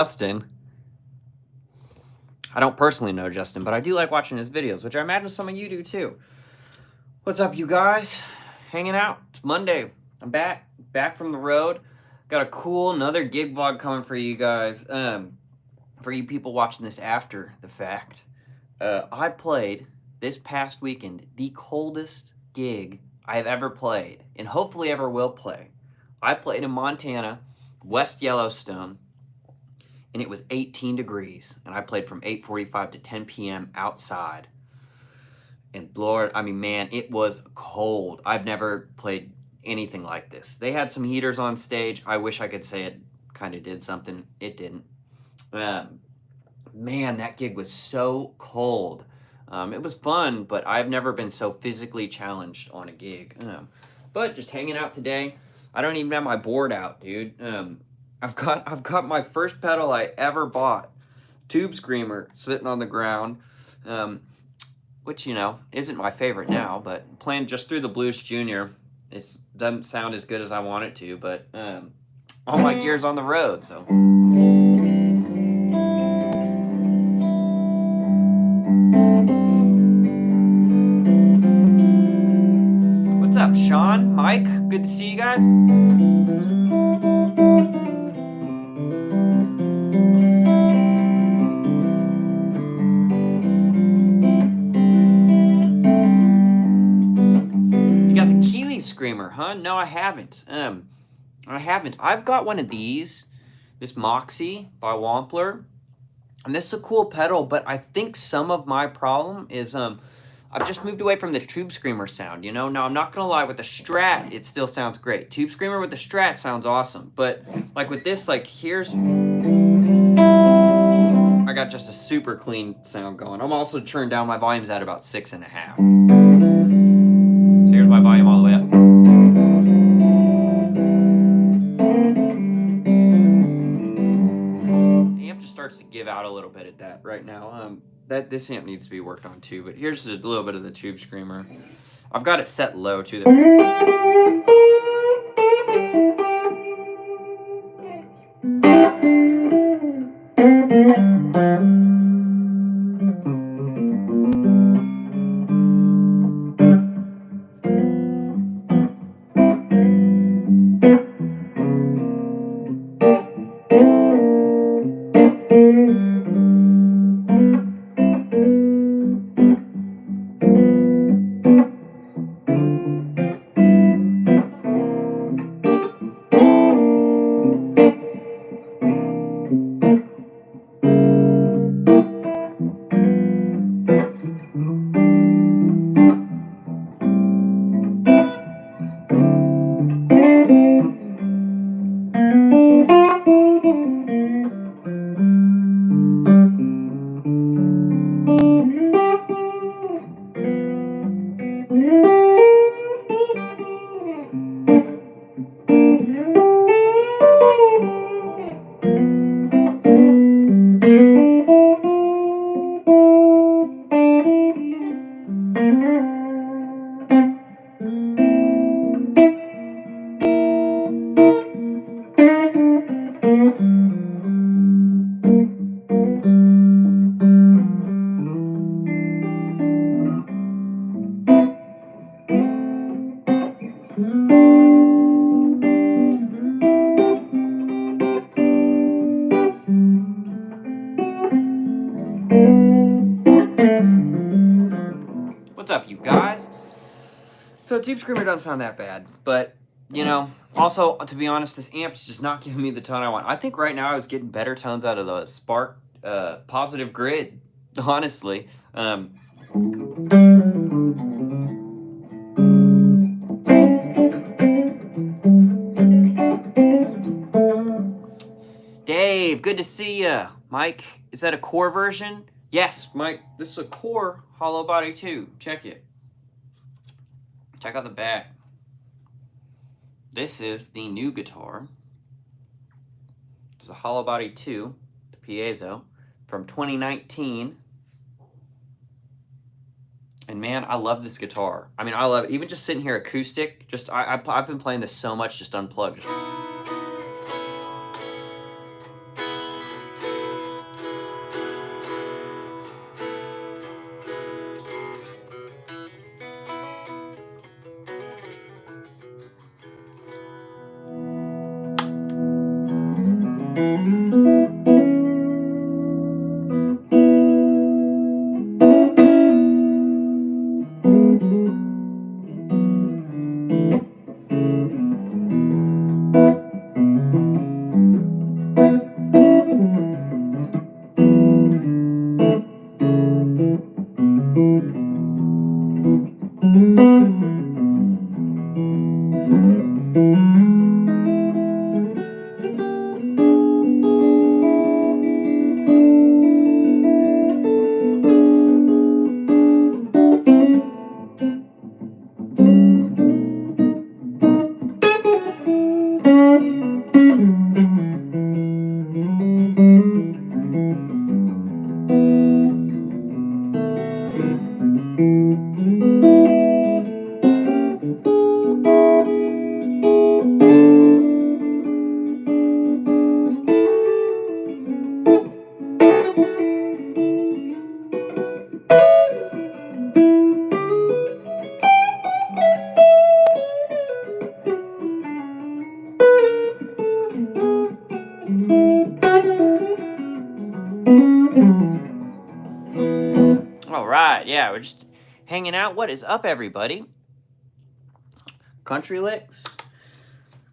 Justin. I don't personally know Justin, but I do like watching his videos, which I imagine some of you do too. What's up, you guys? Hanging out. It's Monday. I'm back from the road. Got a cool another gig vlog coming for you guys. For you people watching this after the fact, I played this past weekend the coldest gig I've ever played, and hopefully ever will play. I played in Montana, West Yellowstone, and it was 18 degrees, and I played from 8:45 to 10 p.m. outside. And Lord, I mean, man, it was cold. I've never played anything like this. They had some heaters on stage. I wish I could say it kind of did something. It didn't. Man, that gig was so cold. It was fun, but I've never been so physically challenged on a gig. But just hanging out today. I don't even have my board out, dude. I've got my first pedal I ever bought, Tube Screamer, sitting on the ground, which, you know, isn't my favorite now, but playing just through the Blues Junior, it doesn't sound as good as I want it to, but all my gear's on the road, so. What's up, Sean? Mike? Good to see you guys. Screamer, huh? No, I haven't. I've got one of these, this Moxie by Wampler, and this is a cool pedal, but I think some of my problem is I've just moved away from the Tube Screamer sound, you know? Now, I'm not gonna lie, with the Strat, it still sounds great. Tube Screamer with the Strat sounds awesome, but like with this, like here's, I got just a super clean sound going. I'm also turned down, my volume's at about 6.5. So here's my volume all the way up. Amp just starts to give out a little bit at that right now. This amp needs to be worked on too, but here's a little bit of the Tube Screamer. I've got it set low too. What's up, you guys? So Tube Screamer doesn't sound that bad, but, you know, also, to be honest, this amp's just not giving me the tone I want. I think right now I was getting better tones out of the Spark Positive Grid, honestly. Dave, good to see ya. Mike, is that a core version? Yes, Mike, this is a core hollow body too. Check it. Check out the back. This is the new guitar. It's a hollow body 2, the piezo, from 2019. And man, I love this guitar. I mean, I love it. Even just sitting here acoustic, just I've been playing this so much, just unplugged. All right, yeah, we're just hanging out. What is up, everybody? Country licks.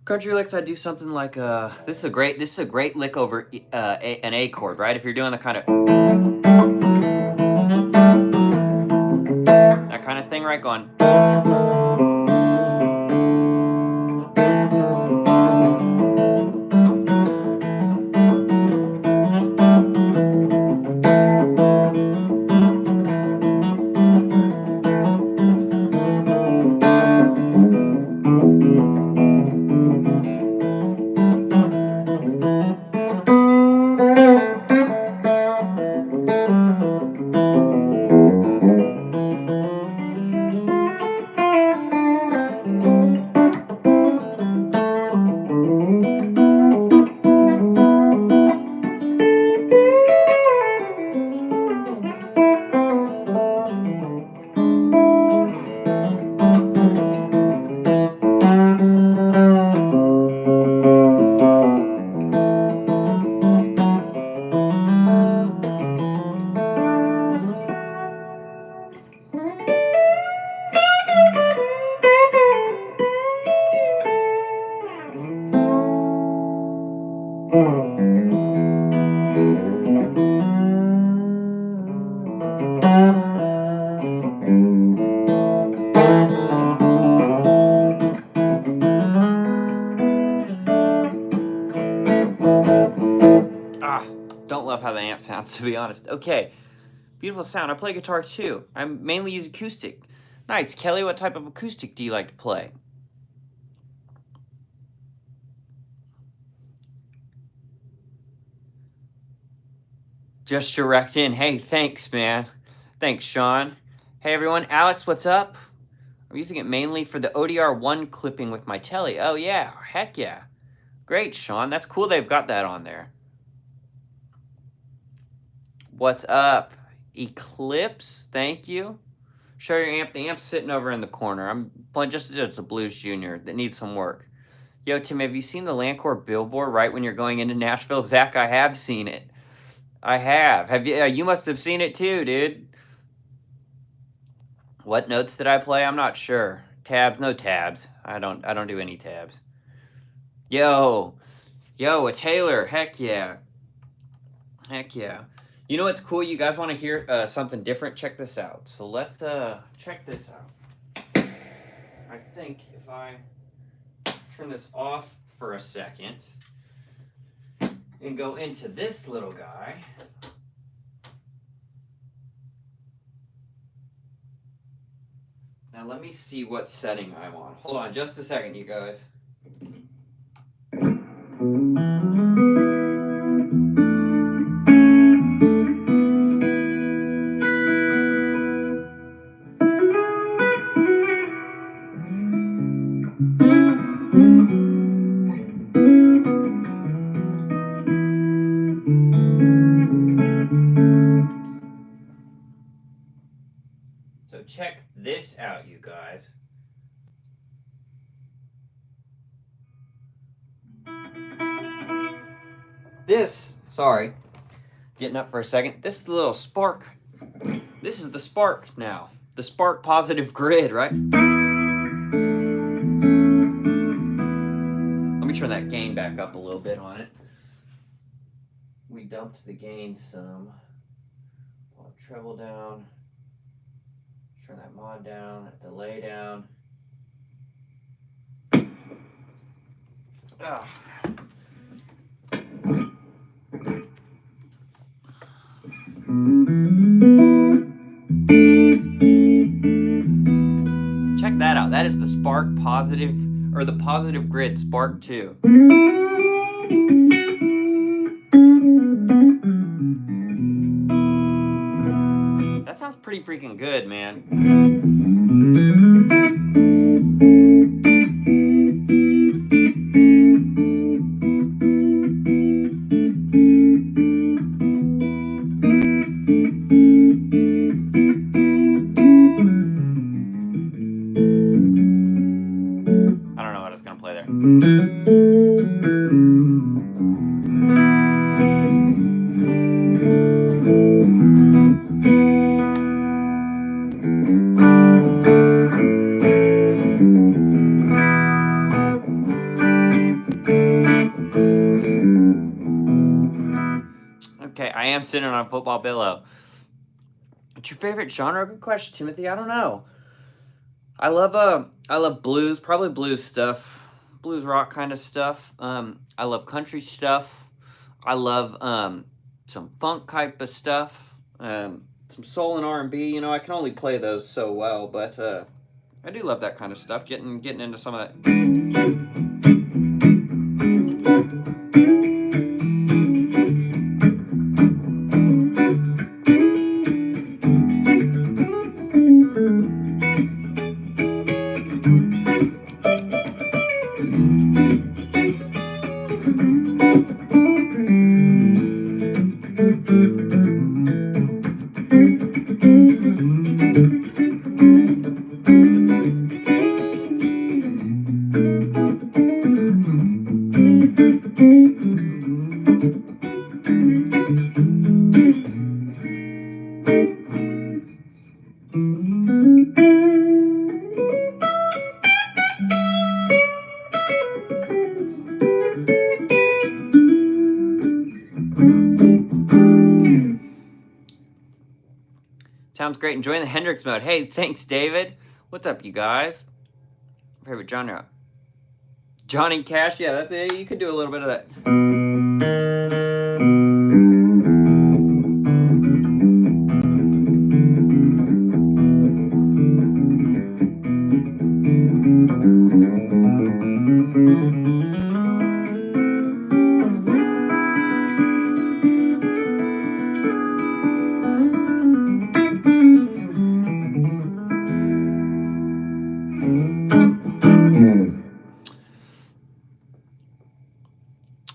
Country licks. I do something like this is a great lick over an A chord, right? If you're doing the kind of that kind of thing, right? Going. Don't love how the amp sounds, to be honest. Okay, beautiful sound. I play guitar too. I mainly use acoustic. Nice. Kelly, what type of acoustic do you like to play? Just direct in. Hey, thanks, man. Thanks, Sean. Hey, everyone. Alex, what's up? I'm using it mainly for the ODR1 clipping with my telly. Oh, yeah. Heck yeah. Great, Sean. That's cool they've got that on there. What's up? Eclipse, thank you. Show your amp. The amp's sitting over in the corner. I'm playing it's a Blues Junior that needs some work. Yo, Tim, have you seen the Landcore billboard right when you're going into Nashville? Zach, I have seen it. I have. Have you? You must have seen it too, dude. What notes did I play? I'm not sure. Tabs? No tabs. I don't do any tabs. Yo, a Taylor. Heck yeah. Heck yeah. You know what's cool? You guys want to hear something different? Check this out. So let's check this out. I think if I turn this off for a second and go into this little guy. Now let me see what setting I'm on. Hold on just a second, you guys. So check this out, you guys. This, sorry, getting up for a second. This is the little Spark. This is the Spark now. The Spark Positive Grid, right? Let me turn that gain back up a little bit on it. We dumped the gain some. I'll treble down. Turn that mod down, that delay down. Ah. Check that out. That is the Spark Positive, or the Positive Grid Spark 2. That sounds pretty freaking good, man. I don't know what I was gonna play there. Okay, I am sitting on a football pillow. What's your favorite genre? Good question, Timothy. I don't know. I love blues, probably blues stuff, blues rock kind of stuff. I love country stuff. I love some funk type of stuff. Some soul and R&B. You know, I can only play those so well, but I do love that kind of stuff. Getting into some of that. Sounds great. Enjoying the Hendrix mode. Hey, thanks, David. What's up, you guys? Favorite genre? Johnny Cash. Yeah, that's it. You could do a little bit of that.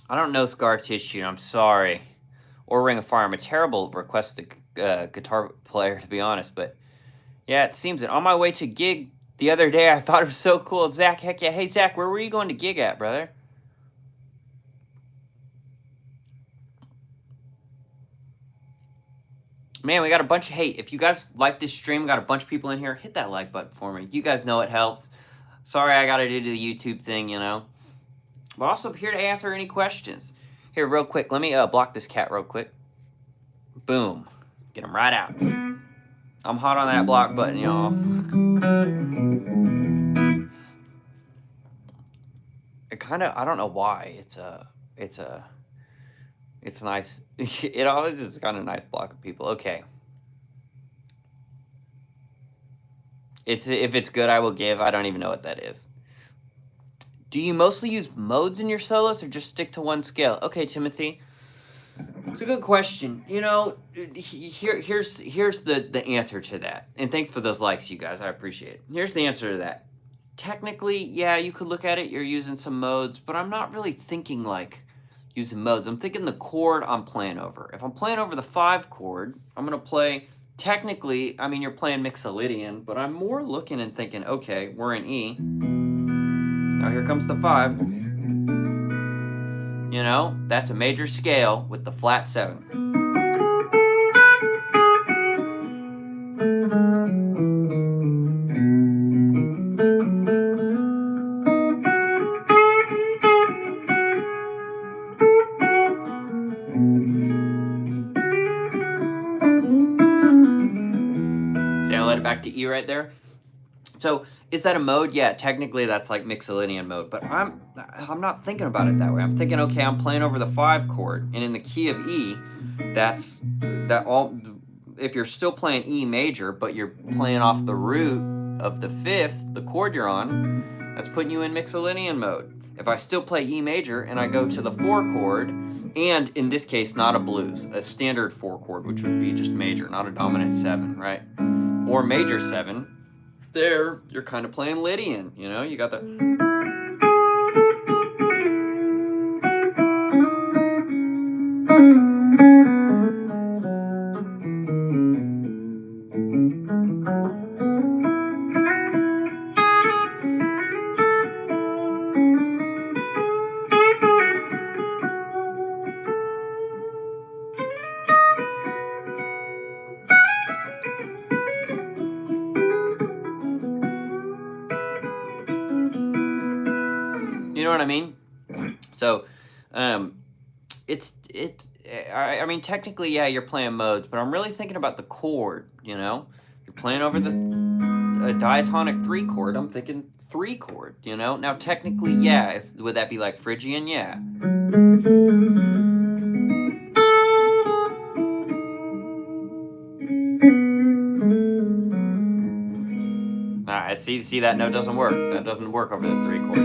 I don't know Scar Tissue, I'm sorry. Or Ring of Fire. I'm a terrible requested guitar player, to be honest. But yeah, it seems it. On my way to gig the other day, I thought it was so cool. Zach, heck yeah. Hey, Zach, where were you going to gig at, brother? Man, we got a bunch of hate. If you guys like this stream, we got a bunch of people in here. Hit that like button for me. You guys know it helps. Sorry I got to do the YouTube thing, you know. But also here to answer any questions. Here, real quick. Let me block this cat real quick. Boom. Get him right out. I'm hot on that block button, y'all. It kind of, I don't know why. It's nice. It always is kind of a nice block of people. Okay. If it's good, I will give. I don't even know what that is. Do you mostly use modes in your solos or just stick to one scale? Okay, Timothy. It's a good question. You know, here's the answer to that. And thanks for those likes, you guys. I appreciate it. Here's the answer to that. Technically, yeah, you could look at it. You're using some modes, but I'm not really thinking like using modes. I'm thinking the chord I'm playing over. If I'm playing over the 5 chord, I'm going to play, technically, I mean, you're playing Mixolydian, but I'm more looking and thinking, okay, we're in E. Now here comes the 5. You know, that's a major scale with the flat 7. See, I let it back to E right there. So is that a mode? Yeah, technically that's like Mixolydian mode, but I'm not thinking about it that way. I'm thinking, okay, I'm playing over the 5 chord, and in the key of E, if you're still playing E major, but you're playing off the root of the 5th, the chord you're on, that's putting you in Mixolydian mode. If I still play E major and I go to the 4 chord, and in this case, not a blues, a standard 4 chord, which would be just major, not a dominant 7, right? Or major 7, there, you're kind of playing Lydian, you know? You got the... You know what I mean? So, I mean, technically, yeah, you're playing modes, but I'm really thinking about the chord, you know? You're playing over a diatonic 3 chord, I'm thinking 3 chord, you know? Now, technically, yeah, would that be like Phrygian? Yeah. See that note doesn't work. That doesn't work over the 3 chord.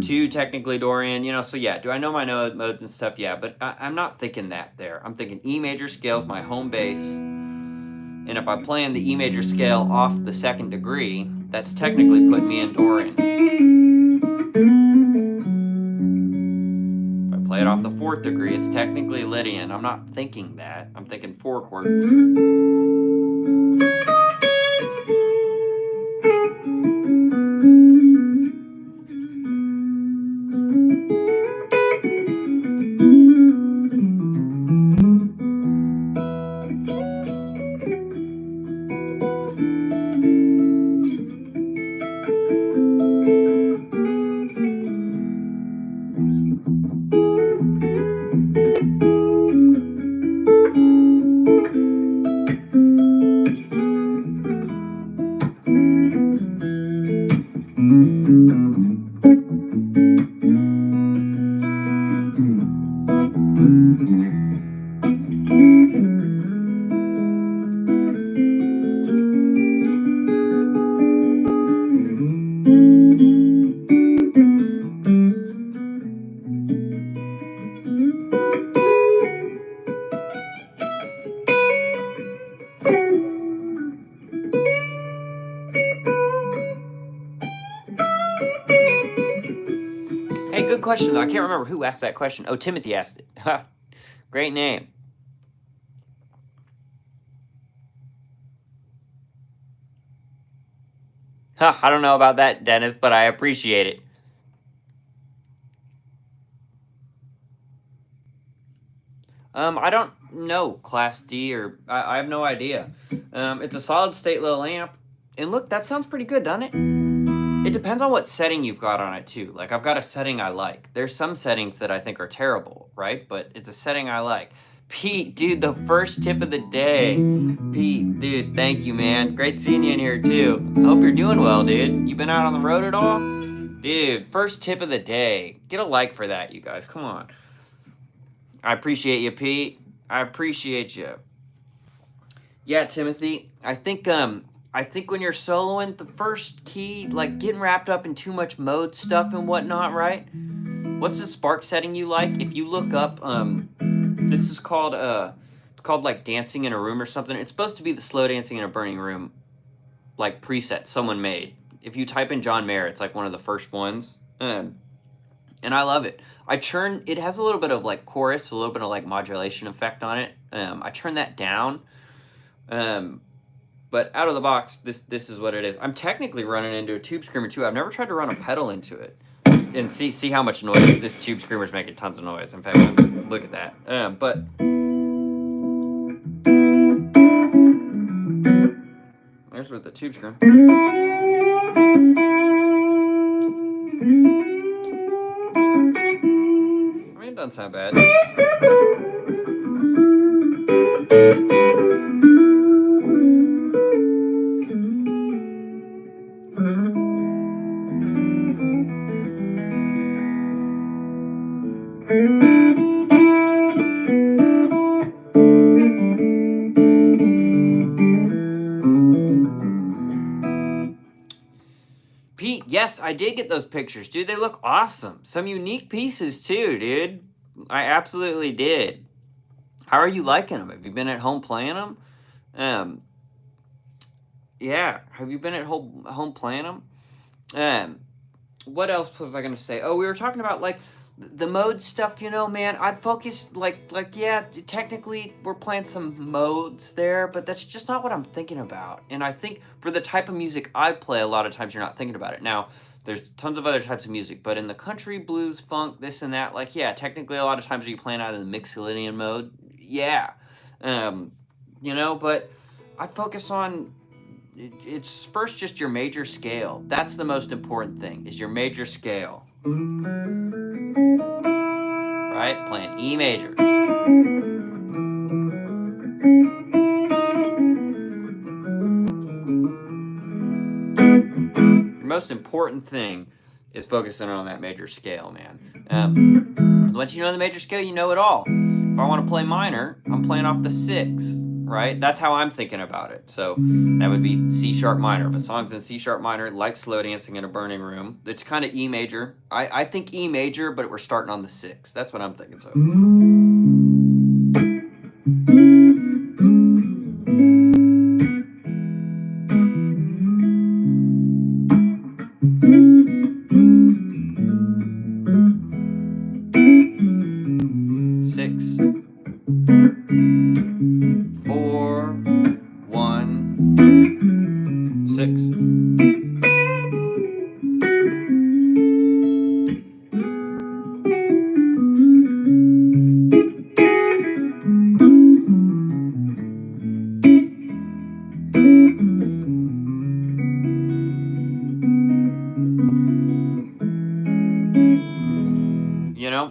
2 technically Dorian, you know, so yeah, do I know my modes and stuff? Yeah, but I'm not thinking that there. I'm thinking E major scale is my home base, and if I'm playing the E major scale off the 2nd degree, that's technically putting me in Dorian. If I play it off the 4th degree, it's technically Lydian. I'm not thinking that. I'm thinking 4 chord. Hey, good question. I can't remember who asked that question. Oh, Timothy asked it. Great name. I don't know about that, Dennis, but I appreciate it. I don't know, Class D, or I have no idea. It's a solid state little amp. And look, that sounds pretty good, doesn't it? It depends on what setting you've got on it, too. Like, I've got a setting I like. There's some settings that I think are terrible, right? But it's a setting I like. Pete, dude, the first tip of the day. Pete, dude, thank you, man. Great seeing you in here, too. I hope you're doing well, dude. You been out on the road at all? Dude, first tip of the day. Get a like for that, you guys. Come on. I appreciate you, Pete. I appreciate you. Yeah, Timothy, I think when you're soloing the first key, like getting wrapped up in too much mode stuff and whatnot, right? What's the spark setting you like? If you look up, this is called, it's called like Dancing in a Room or something. It's supposed to be the Slow Dancing in a Burning Room, like preset someone made. If you type in John Mayer, it's like one of the first ones. And I love it. It has a little bit of like chorus, a little bit of like modulation effect on it. I turn that down. But out of the box, this is what it is. I'm technically running into a tube screamer too. I've never tried to run a pedal into it and see how much noise. This tube screamer is making tons of noise. In fact, look at that. But there's with the tube screamer. I mean, it doesn't sound bad. Pete, yes, I did get those pictures, dude. They look awesome. Some unique pieces too, dude. I absolutely did. How are you liking them? Have you been at home playing them? Yeah, have you been at home playing them? What else was I gonna say? Oh, we were talking about like the mode stuff, you know, man. I'd focus yeah, technically we're playing some modes there, but that's just not what I'm thinking about. And I think for the type of music I play, a lot of times you're not thinking about it. Now, there's tons of other types of music, but in the country, blues, funk, this and that, like, yeah, technically a lot of times are you playing out in the Mixolydian mode? Yeah. You know, but I focus on, it's first just your major scale. That's the most important thing, is your major scale. Right? Playing E major. Your most important thing is focusing on that major scale, man. Once you know the major scale, you know it all. If I want to play minor, I'm playing off the 6, right? That's how I'm thinking about it. So that would be C sharp minor. If a song's in C sharp minor, like Slow Dancing in a Burning Room, it's kind of E major. I think E major, but we're starting on the 6. That's what I'm thinking. So.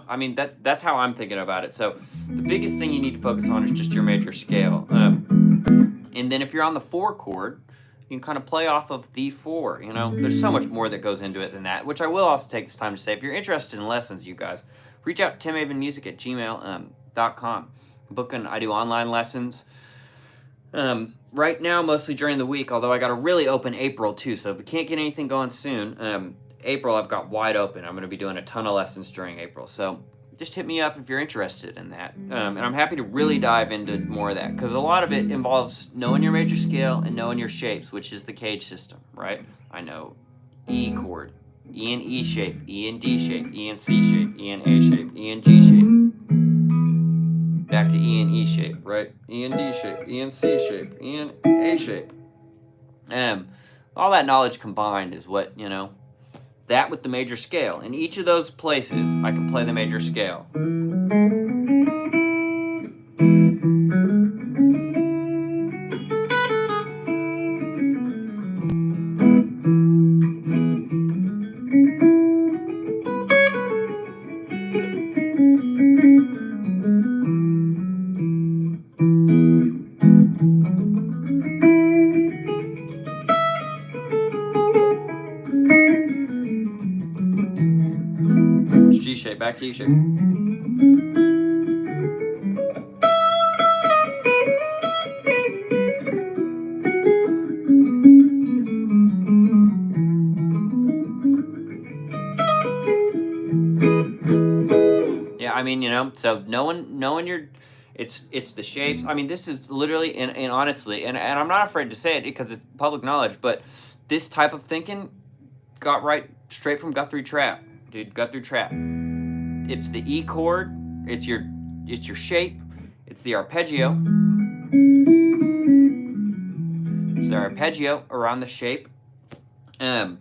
I mean, that's how I'm thinking about it. So the biggest thing you need to focus on is just your major scale. And then if you're on the 4 chord, you can kind of play off of the 4, you know. There's so much more that goes into it than that, which I will also take this time to say. If you're interested in lessons, you guys, reach out to timavenmusic@gmail.com. I do online lessons. Right now, mostly during the week, although I got a really open April too, so if we can't get anything going soon, April I've got wide open. I'm going to be doing a ton of lessons during April, so just hit me up if you're interested in that. And I'm happy to really dive into more of that, because a lot of it involves knowing your major scale and knowing your shapes, which is the cage system, right? I know E chord, E and E shape, E and D shape, E and C shape, E and A shape, E and G shape. Back to E and E shape, right? E and D shape, E and C shape, E and A shape. All that knowledge combined is what, you know, that with the major scale. In each of those places, I can play the major scale. G shape, back to E shape. Yeah, I mean, you know, so knowing your, it's the shapes. I mean, this is literally, and honestly, and I'm not afraid to say it because it's public knowledge, but this type of thinking got right straight from Guthrie Trapp. Dude, Guthrie Trapp. It's the E chord, it's your shape, it's the arpeggio. It's the arpeggio around the shape. Then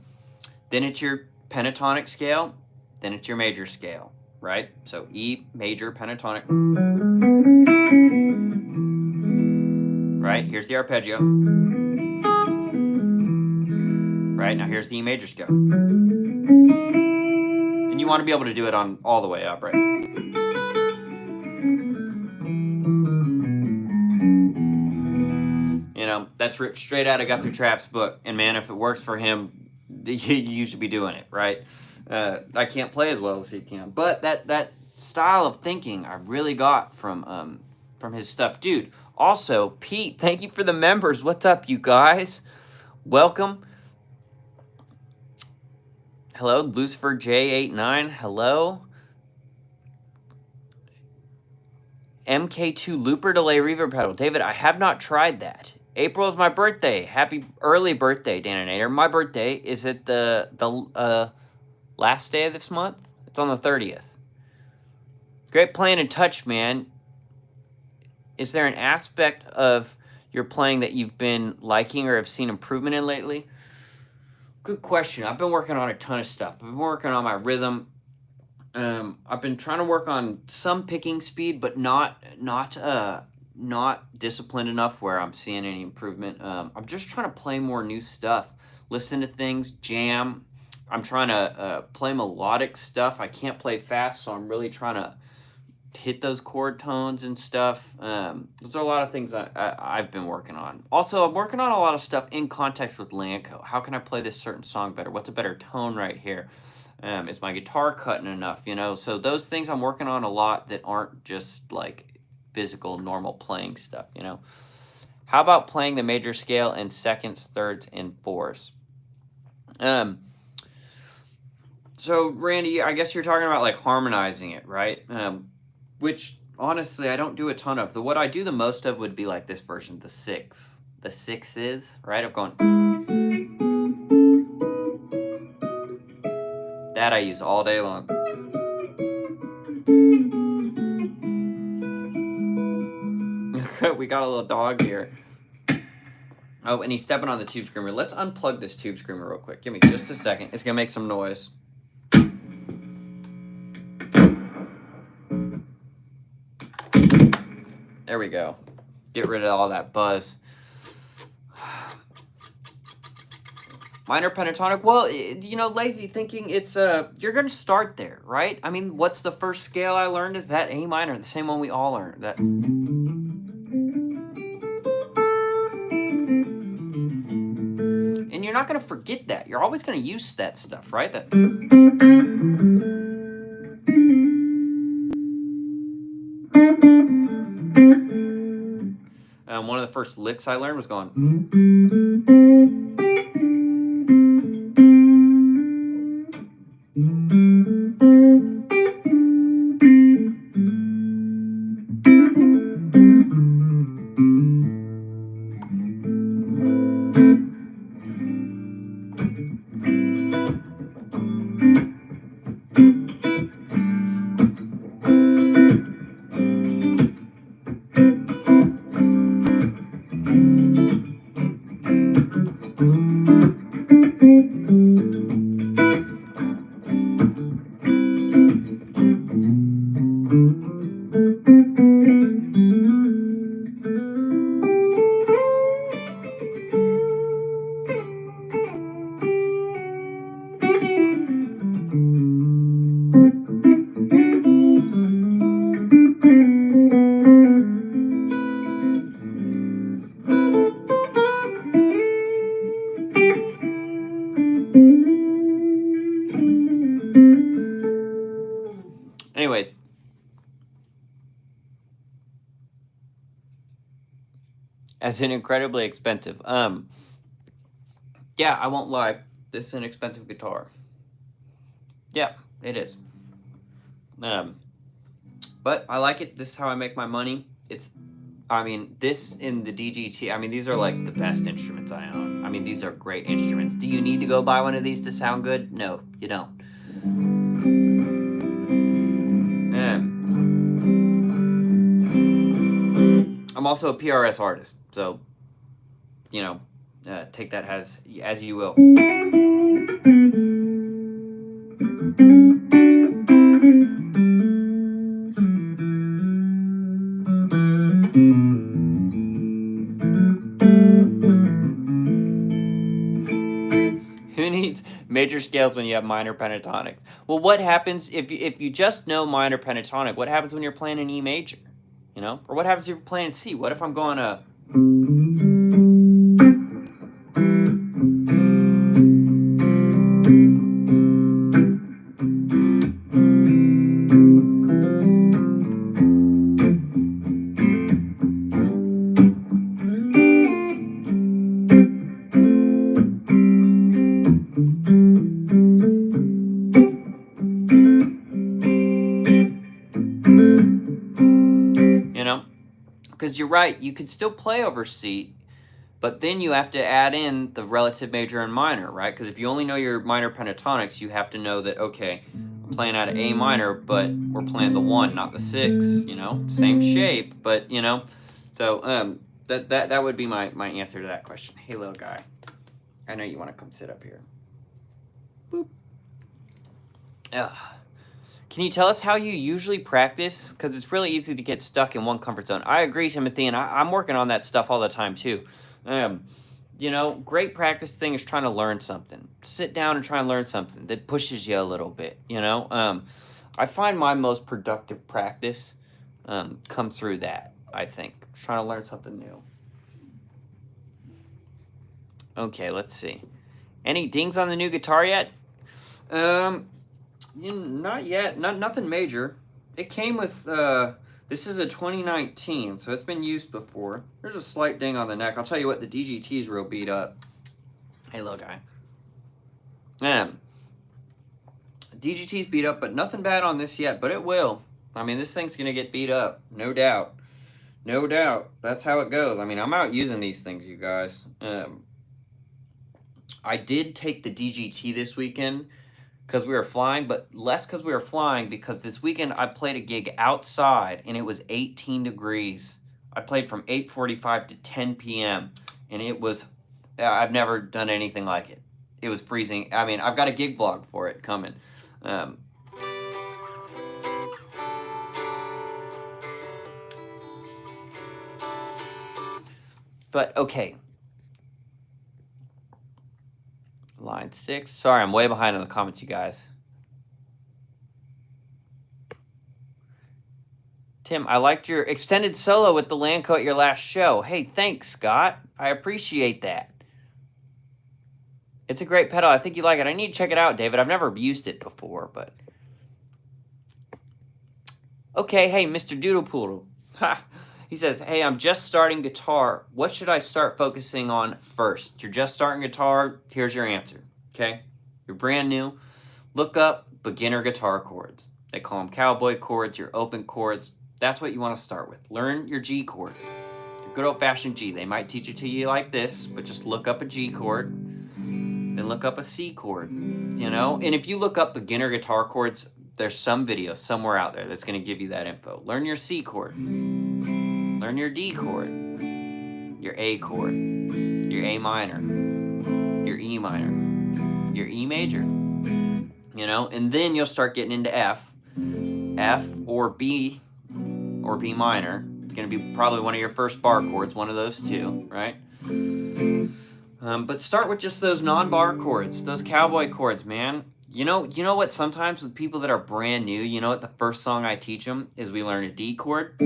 it's your pentatonic scale. Then it's your major scale, right? So E, major, pentatonic. Right, here's the arpeggio. Right, now here's the E major scale. And you want to be able to do it on all the way up, right? You know, that's ripped straight out of Guthrie Trapp's book. And man, if it works for him, you should be doing it, right? I can't play as well as he can. But that style of thinking I really got from his stuff. Dude, also, Pete, thank you for the members. What's up, you guys? Welcome. Hello, Lucifer J89. Hello. MK2 Looper Delay Reverb Pedal. David, I have not tried that. April is my birthday. Happy early birthday, Daninator. My birthday is at the last day of this month. It's on the 30th. Great playing in touch, man. Is there an aspect of your playing that you've been liking or have seen improvement in lately? Good question. I've been working on a ton of stuff. I've been working on my rhythm. I've been trying to work on some picking speed, but not disciplined enough where I'm seeing any improvement. I'm just trying to play more new stuff, listen to things, jam. I'm trying to play melodic stuff. I can't play fast, so I'm really trying to hit those chord tones and stuff. Those are a lot of things I've been working on. Also, I'm working on a lot of stuff in context with Lanco. How can I play this certain song better? What's a better tone right here? Is my guitar cutting enough, you know? So those things I'm working on a lot that aren't just like physical, normal playing stuff, you know? How about playing the major scale in seconds, thirds, and fours? So Randy, I guess you're talking about like harmonizing it, right? Which honestly, I don't do a ton of. What I do the most of would be like this version, the six. The sixes, right? Of going. That I use all day long. We got a little dog here. Oh, and he's stepping on the tube screamer. Let's unplug this tube screamer real quick. Give me just a second. It's going to make some noise. There we go. Get rid of all that buzz. Minor pentatonic. Well, you know, lazy thinking, it's you're going to start there, right? I mean, what's the first scale I learned? Is that A minor, the same one we all learned. That. And you're not going to forget that. You're always going to use that stuff, right? That. One of the first licks I learned was going. Anyways. As in incredibly expensive. Yeah, I won't lie. This is an expensive guitar. Yeah, it is. But I like it. This is how I make my money. I mean, this in the DGT, I mean, these are like the best instruments I own. I mean, these are great instruments. Do you need to go buy one of these to sound good? No, you don't. I'm also a PRS artist, so, you know, take that as you will. Who needs major scales when you have minor pentatonics? Well, what happens if you just know minor pentatonic? What happens when you're playing an E major? You know, or what happens if you're playing C? What if I'm going to? Because you're right, you can still play over C, but then you have to add in the relative major and minor, right? Because if you only know your minor pentatonics, you have to know that, okay, I'm playing out of A minor, but we're playing the 1, not the 6, you know? Same shape, but, you know? So that would be my answer to that question. Hey, little guy, I know you want to come sit up here. Boop. Ugh. Can you tell us how you usually practice? Because it's really easy to get stuck in one comfort zone. I agree, Timothy, and I'm working on that stuff all the time, too. You know, great practice thing is trying to learn something. Sit down and try and learn something that pushes you a little bit, you know? I find my most productive practice comes through that, I think. Trying to learn something new. Okay, let's see. Any dings on the new guitar yet? Not yet. Nothing major. It came with, this is a 2019, so it's been used before. There's a slight ding on the neck. I'll tell you what, the DGT is real beat up. Hey, little guy. DGT's beat up, but nothing bad on this yet, but it will. I mean, this thing's going to get beat up, no doubt. No doubt. That's how it goes. I mean, I'm out using these things, you guys. I did take the DGT this weekend because we were flying, but less because we were flying, because this weekend I played a gig outside and it was 18 degrees. I played from 8:45 to 10 p.m. and it was, I've never done anything like it. It was freezing. I mean, I've got a gig vlog for it coming. But okay. Line 6. Sorry, I'm way behind in the comments, you guys. Tim, I liked your extended solo with the Lanco at your last show. Hey, thanks, Scott. I appreciate that. It's a great pedal. I think you like it. I need to check it out, David. I've never used it before, but... Okay, hey, Mr. Doodle Poodle. Ha! He says, hey, I'm just starting guitar. What should I start focusing on first? You're just starting guitar. Here's your answer, okay? You're brand new. Look up beginner guitar chords. They call them cowboy chords, your open chords. That's what you want to start with. Learn your G chord. Your good old-fashioned G. They might teach it to you like this, but just look up a G chord. Then look up a C chord, you know? And if you look up beginner guitar chords, there's some video somewhere out there that's going to give you that info. Learn your C chord. Learn your D chord, your A chord, your A minor, your E minor, your E major, you know, and then you'll start getting into F or B minor. It's going to be probably one of your first bar chords, one of those two, right? But start with just those non-bar chords, those cowboy chords, man. You know what, sometimes with people that are brand new, you know what the first song I teach them is we learn a D chord.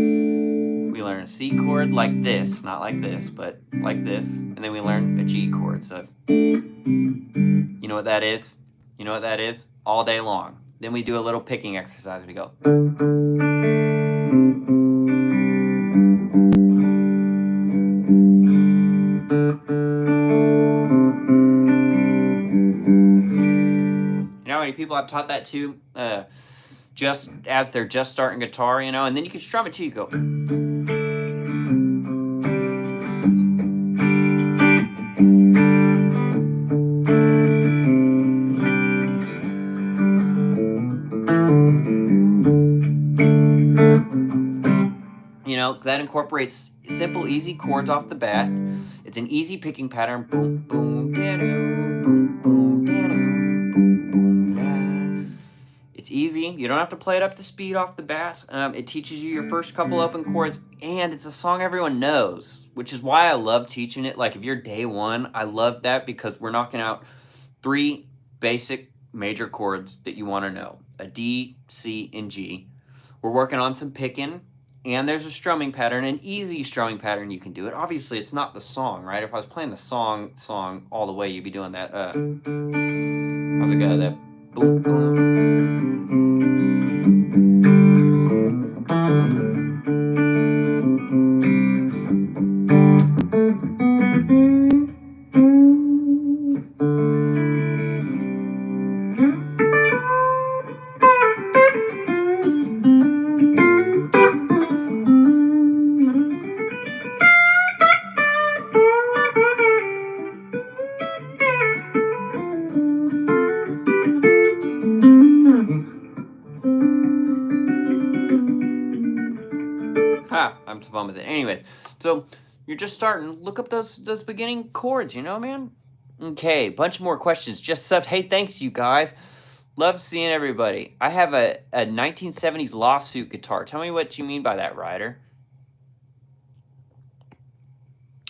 We learn a C chord like this, not like this, but like this, and then we learn a G chord. So it's, you know what that is? You know what that is? All day long. Then we do a little picking exercise. We go. You know how many people I've taught that to? Just as they're just starting guitar, you know, and then you can strum it too. You go. You know, that incorporates simple, easy chords off the bat. It's an easy picking pattern. Boom, boom, da-doo, boom, boom, da-doo, boom, boom, da. It's easy. You don't have to play it up to speed off the bat. It teaches you your first couple open chords, and it's a song everyone knows, which is why I love teaching it. Like, if you're day one, I love that because we're knocking out 3 basic major chords that you want to know. A D, C, and G. We're working on some picking, and there's a strumming pattern, an easy strumming pattern you can do it. Obviously, it's not the song, right? If I was playing the song all the way, you'd be doing that. How's it go? That boom, boom. I'm too fun with it. Anyways, so you're just starting. Look up those beginning chords, you know, man? Okay, bunch more questions. Just subbed. Hey, thanks, you guys. Love seeing everybody. I have a 1970s lawsuit guitar. Tell me what you mean by that, Ryder.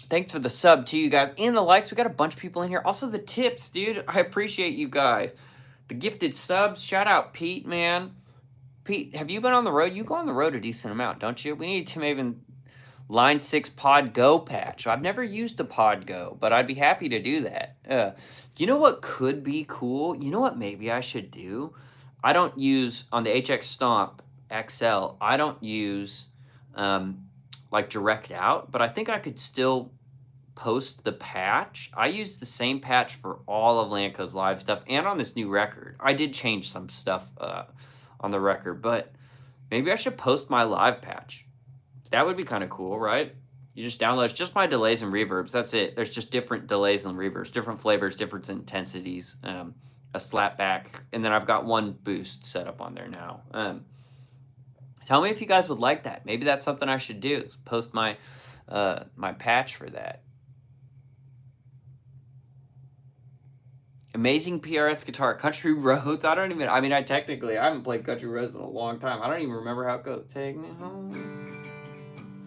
Thanks for the sub, too, you guys. And the likes. We got a bunch of people in here. Also, the tips, dude. I appreciate you guys. The gifted subs. Shout out Pete, man. Pete, have you been on the road? You go on the road a decent amount, don't you? We need to maybe Line 6 Pod Go patch. I've never used a Pod Go, but I'd be happy to do that. You know what could be cool? You know what maybe I should do? I don't use, on the HX Stomp XL, I don't use like direct out, but I think I could still post the patch. I use the same patch for all of Lanco's live stuff and on this new record. I did change some stuff on the record, but maybe I should post my live patch. That would be kind of cool, right? You just download, it's just my delays and reverbs. That's it. There's just different delays and reverbs, different flavors, different intensities, a slap back, and then I've got one boost set up on there now. Tell me if you guys would like that. Maybe that's something I should do, post my my patch for that. Amazing PRS guitar, Country Roads. I haven't played Country Roads in a long time. I don't even remember how it goes. Take me home,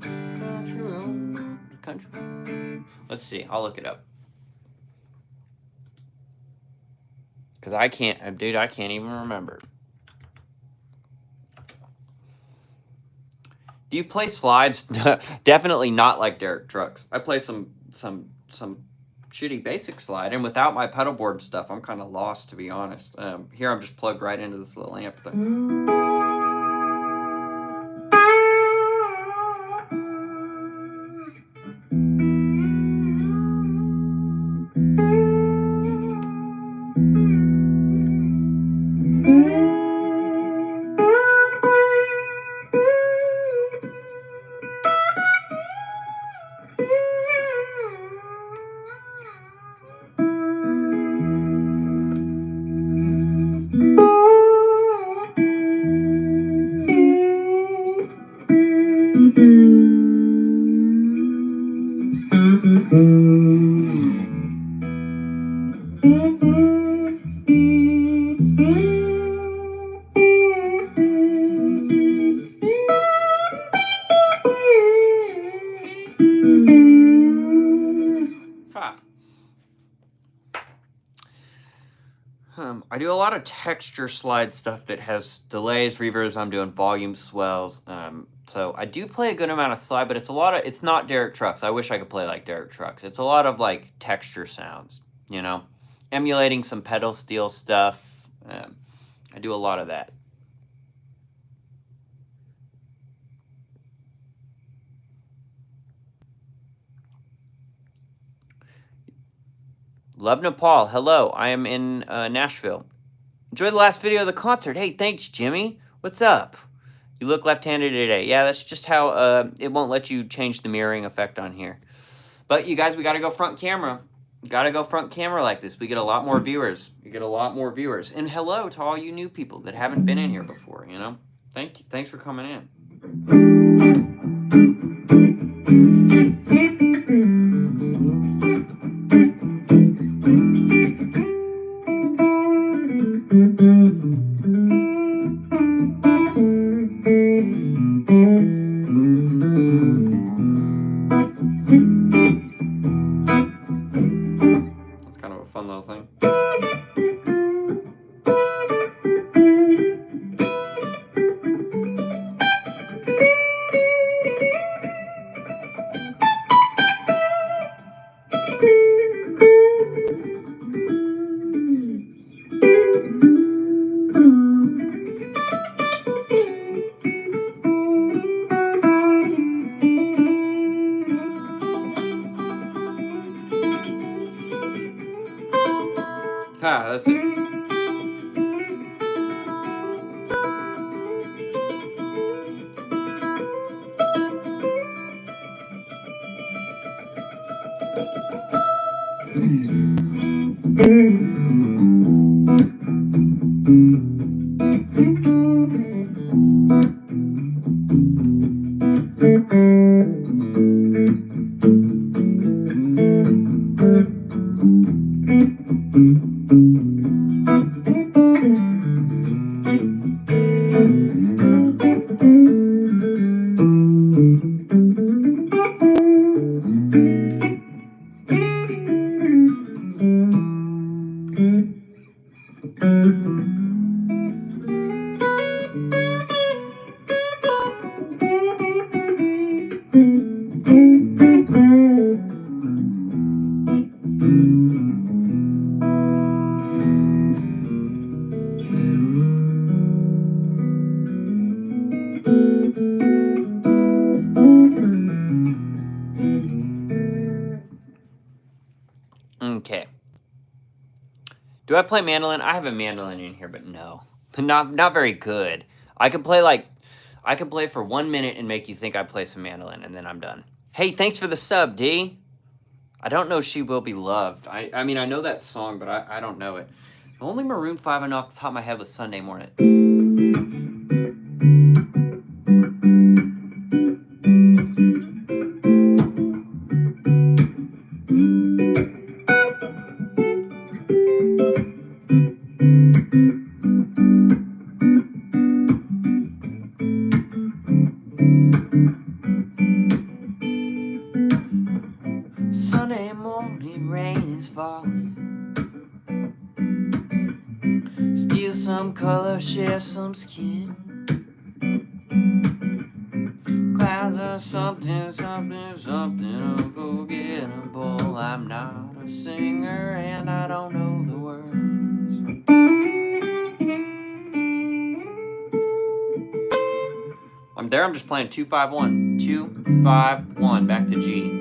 country road, country road. Let's see, I'll look it up. Because I can't even remember. Do you play slides? Definitely not like Derek Trucks. I play some shitty basic slide, and without my pedal board stuff, I'm kind of lost, to be honest. Here I'm just plugged right into this little amp thing. I do a lot of texture slide stuff that has delays, reverbs. I'm doing volume swells. So I do play a good amount of slide, but it's not Derek Trucks. I wish I could play like Derek Trucks. It's a lot of like texture sounds, you know, emulating some pedal steel stuff. I do a lot of that. Love Nepal. Hello, I am in Nashville. Enjoyed the last video of the concert. Hey, thanks, Jimmy. What's up? You look left-handed today. Yeah, that's just how it won't let you change the mirroring effect on here. But you guys, we got to go front camera. Got to go front camera like this. We get a lot more viewers. You get a lot more viewers. And hello to all you new people that haven't been in here before, you know? Thanks for coming in. That's kind of a fun little thing. Ah, that's it. Okay. Do I play mandolin? I have a mandolin in here, but no. Not very good. I could play for 1 minute and make you think I play some mandolin, and then I'm done. Hey, thanks for the sub, D. I don't know She Will Be Loved. I mean, I know that song, but I don't know it. Only Maroon 5 I know off the top of my head was Sunday Morning. Sunday morning, rain is falling. Steal some color, share some skin. Clouds are something, something, something unforgettable. I'm not a singer and I don't know the words. I'm just playing 2-5-1. 2-5-1, back to G.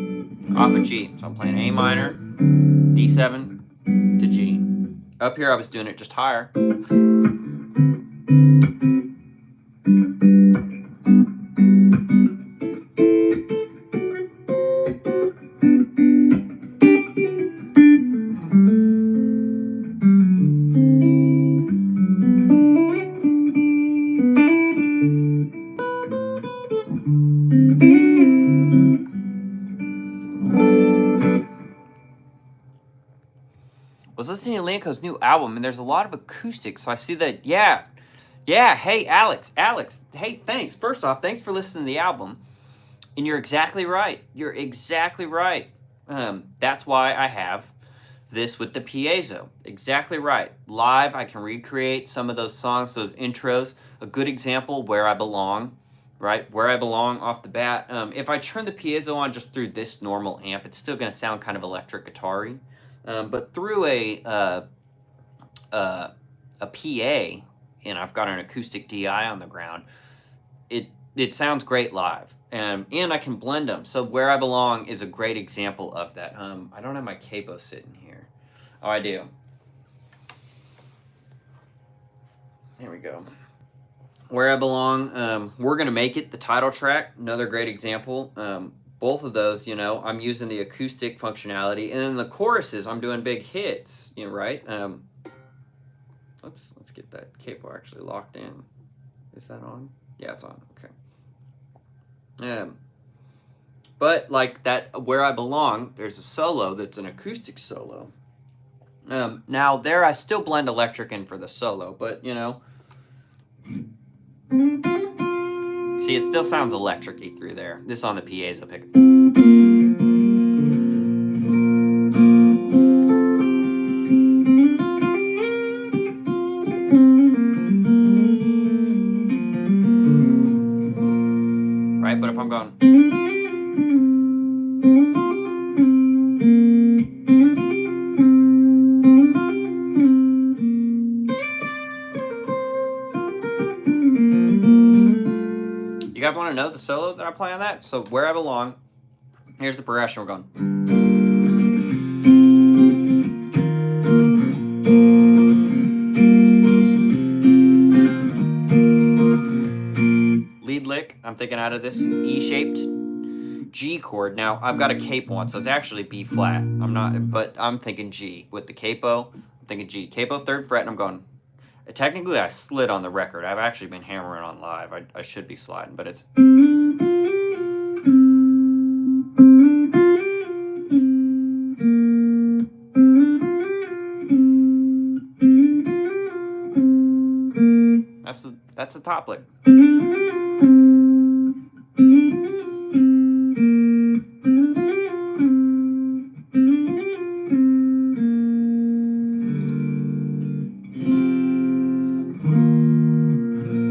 Off of G. So I'm playing A minor, D7 to G. Up here I was doing it just higher. Was listening to Lanco's new album, and there's a lot of acoustics, so I see that, yeah, hey, Alex, hey, thanks. First off, thanks for listening to the album, and you're exactly right. That's why I have this with the piezo. Exactly right. Live, I can recreate some of those songs, those intros. A good example, Where I Belong, right? Where I Belong off the bat. If I turn the piezo on just through this normal amp, it's still going to sound kind of electric guitar-y. But through a PA, and I've got an acoustic DI on the ground, it sounds great live. And I can blend them. So Where I Belong is a great example of that. I don't have my capo sitting here. Oh, I do. There we go. Where I Belong, We're Gonna Make It, the title track, another great example. Both of those, you know, I'm using the acoustic functionality, and then the choruses, I'm doing big hits, you know, right? Oops, let's get that capo actually locked in. Is that on? Yeah, it's on. Okay. But like that, Where I Belong, there's a solo that's an acoustic solo. Now there I still blend electric in for the solo, but you know, see, it still sounds electric-y through there. This on the piezo pick. Right, but if I'm going, you guys want to know the solo that I play on that? So Where I Belong, here's the progression. We're going. Lead lick, I'm thinking out of this E-shaped G chord. Now I've got a capo on, so it's actually B flat. But I'm thinking G with the capo. I'm thinking G. Capo 3rd fret, and I'm going. Technically, I slid on the record. I've actually been hammering on live. I should be sliding, but it's. That's the top lick.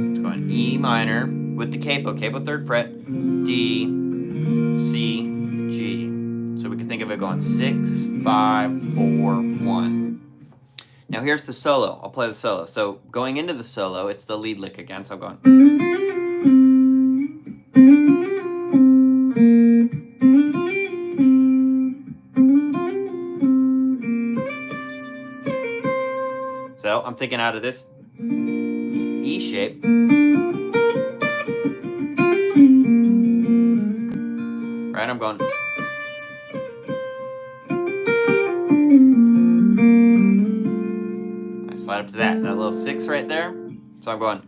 It's going E minor with the capo 3rd fret, D, C, G. So we can think of it going 6, 5, 4, 1. Now here's the solo. I'll play the solo. So going into the solo, it's the lead lick again. So I'm going. So I'm thinking out of this E shape. Right, I'm going. Slide up to that little 6 right there. So I'm going.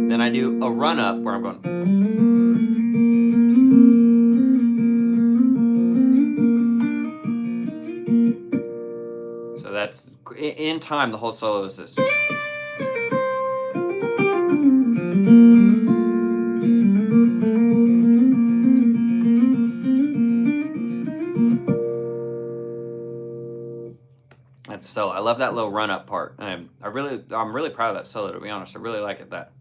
Then I do a run up where I'm going. So that's in time. The whole solo is this. That's solo. I love that little run up part. I'm really proud of that solo, to be honest. I really like it. That.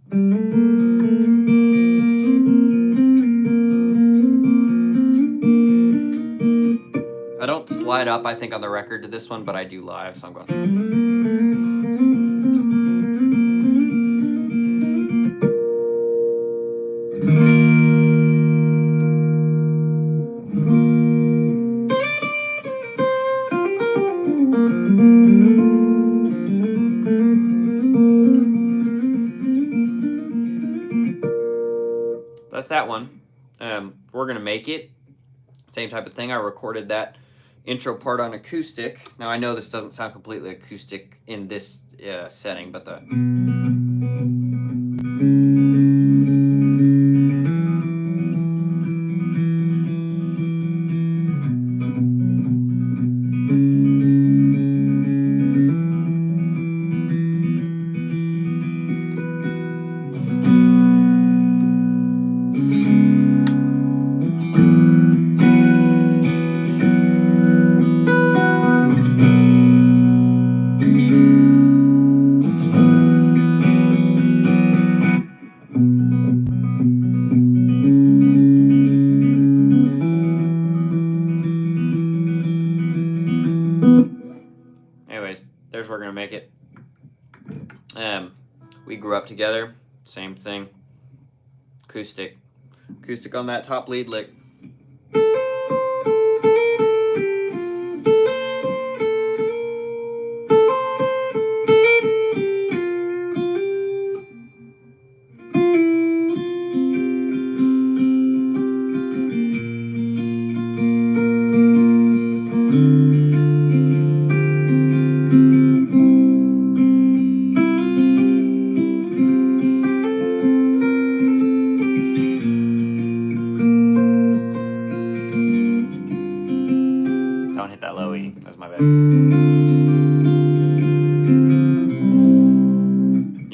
I don't slide up, I think, on the record to this one, but I do live, so I'm going. That's that one. We're gonna make it. Same type of thing. I recorded that intro part on acoustic. Now I know this doesn't sound completely acoustic in this setting, but the. Anyways, there's where we're gonna make it. We grew up together. Same thing. Acoustic on that top lead lick.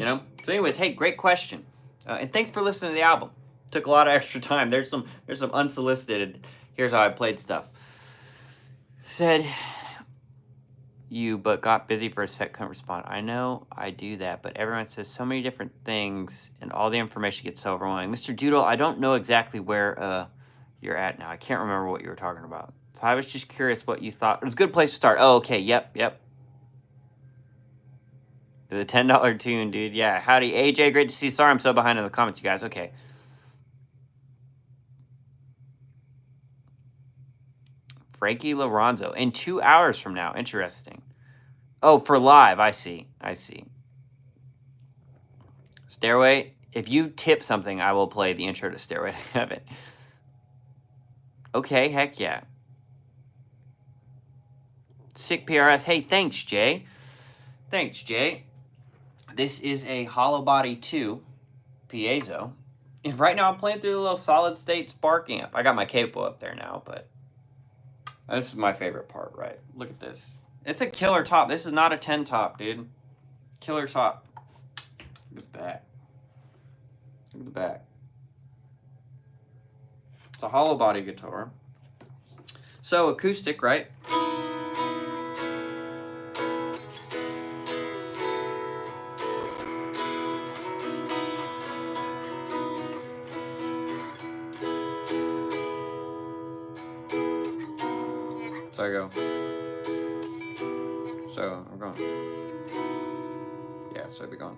you know? So anyways, hey, great question. And thanks for listening to the album. Took a lot of extra time. There's some unsolicited, here's how I played stuff. Said, you but got busy for a sec, couldn't respond. I know I do that, but everyone says so many different things and all the information gets so overwhelming. Mr. Doodle, I don't know exactly where you're at now. I can't remember what you were talking about. So I was just curious what you thought. It was a good place to start. Oh, okay. Yep. The $10 tune, dude. Yeah. Howdy, AJ. Great to see you. Sorry I'm so behind in the comments, you guys. Okay. Frankie Lorenzo. In 2 hours from now. Interesting. Oh, for live. I see. Stairway. If you tip something, I will play the intro to Stairway to Heaven. Okay, heck yeah. Sick PRS. Hey, thanks, Jay. This is a Hollow Body 2 piezo. And right now I'm playing through the little solid state Spark amp. I got my capo up there now, but this is my favorite part, right? Look at this. It's a killer top. This is not a 10 top, dude. Killer top. Look at the back. Look at the back. It's a hollow body guitar. So acoustic, right? So I go. So I'm going. Yeah, so I'd be going.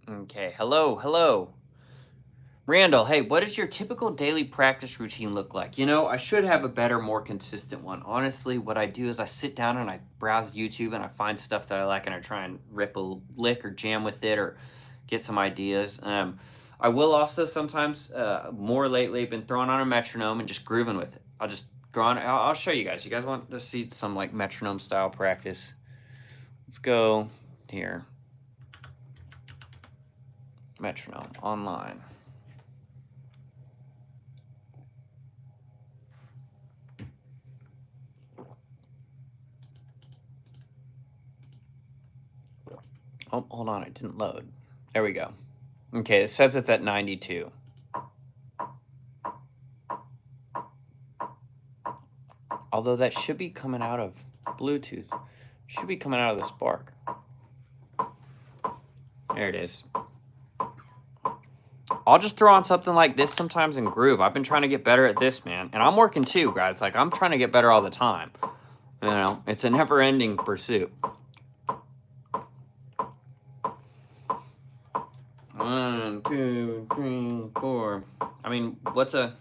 Okay, hello. Randall, hey, what does your typical daily practice routine look like? You know, I should have a better, more consistent one. Honestly, what I do is I sit down and I browse YouTube and I find stuff that I like and I try and rip a lick or jam with it or get some ideas. I will also sometimes, more lately, been throwing on a metronome and just grooving with it. I'll just throw on, I'll show you guys. You guys want to see some like metronome style practice? Let's go here. Metronome online. Oh, hold on, it didn't load. There we go. Okay, it says it's at 92. Although that should be coming out of Bluetooth. Should be coming out of the Spark. There it is. I'll just throw on something like this sometimes and groove. I've been trying to get better at this, man. And I'm working too, guys. Like, I'm trying to get better all the time. You know, it's a never-ending pursuit. 1, 2, 3, 4. I mean, what's a...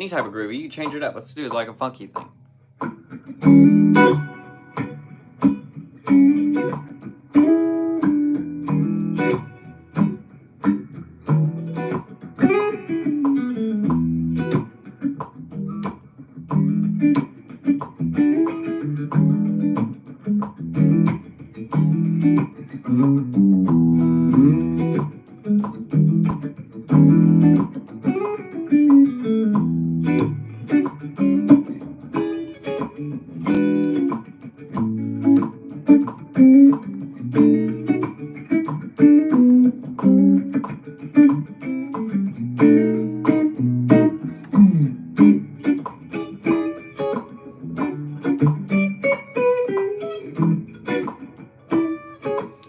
any type of groove. You can change it up. Let's do it like a funky thing.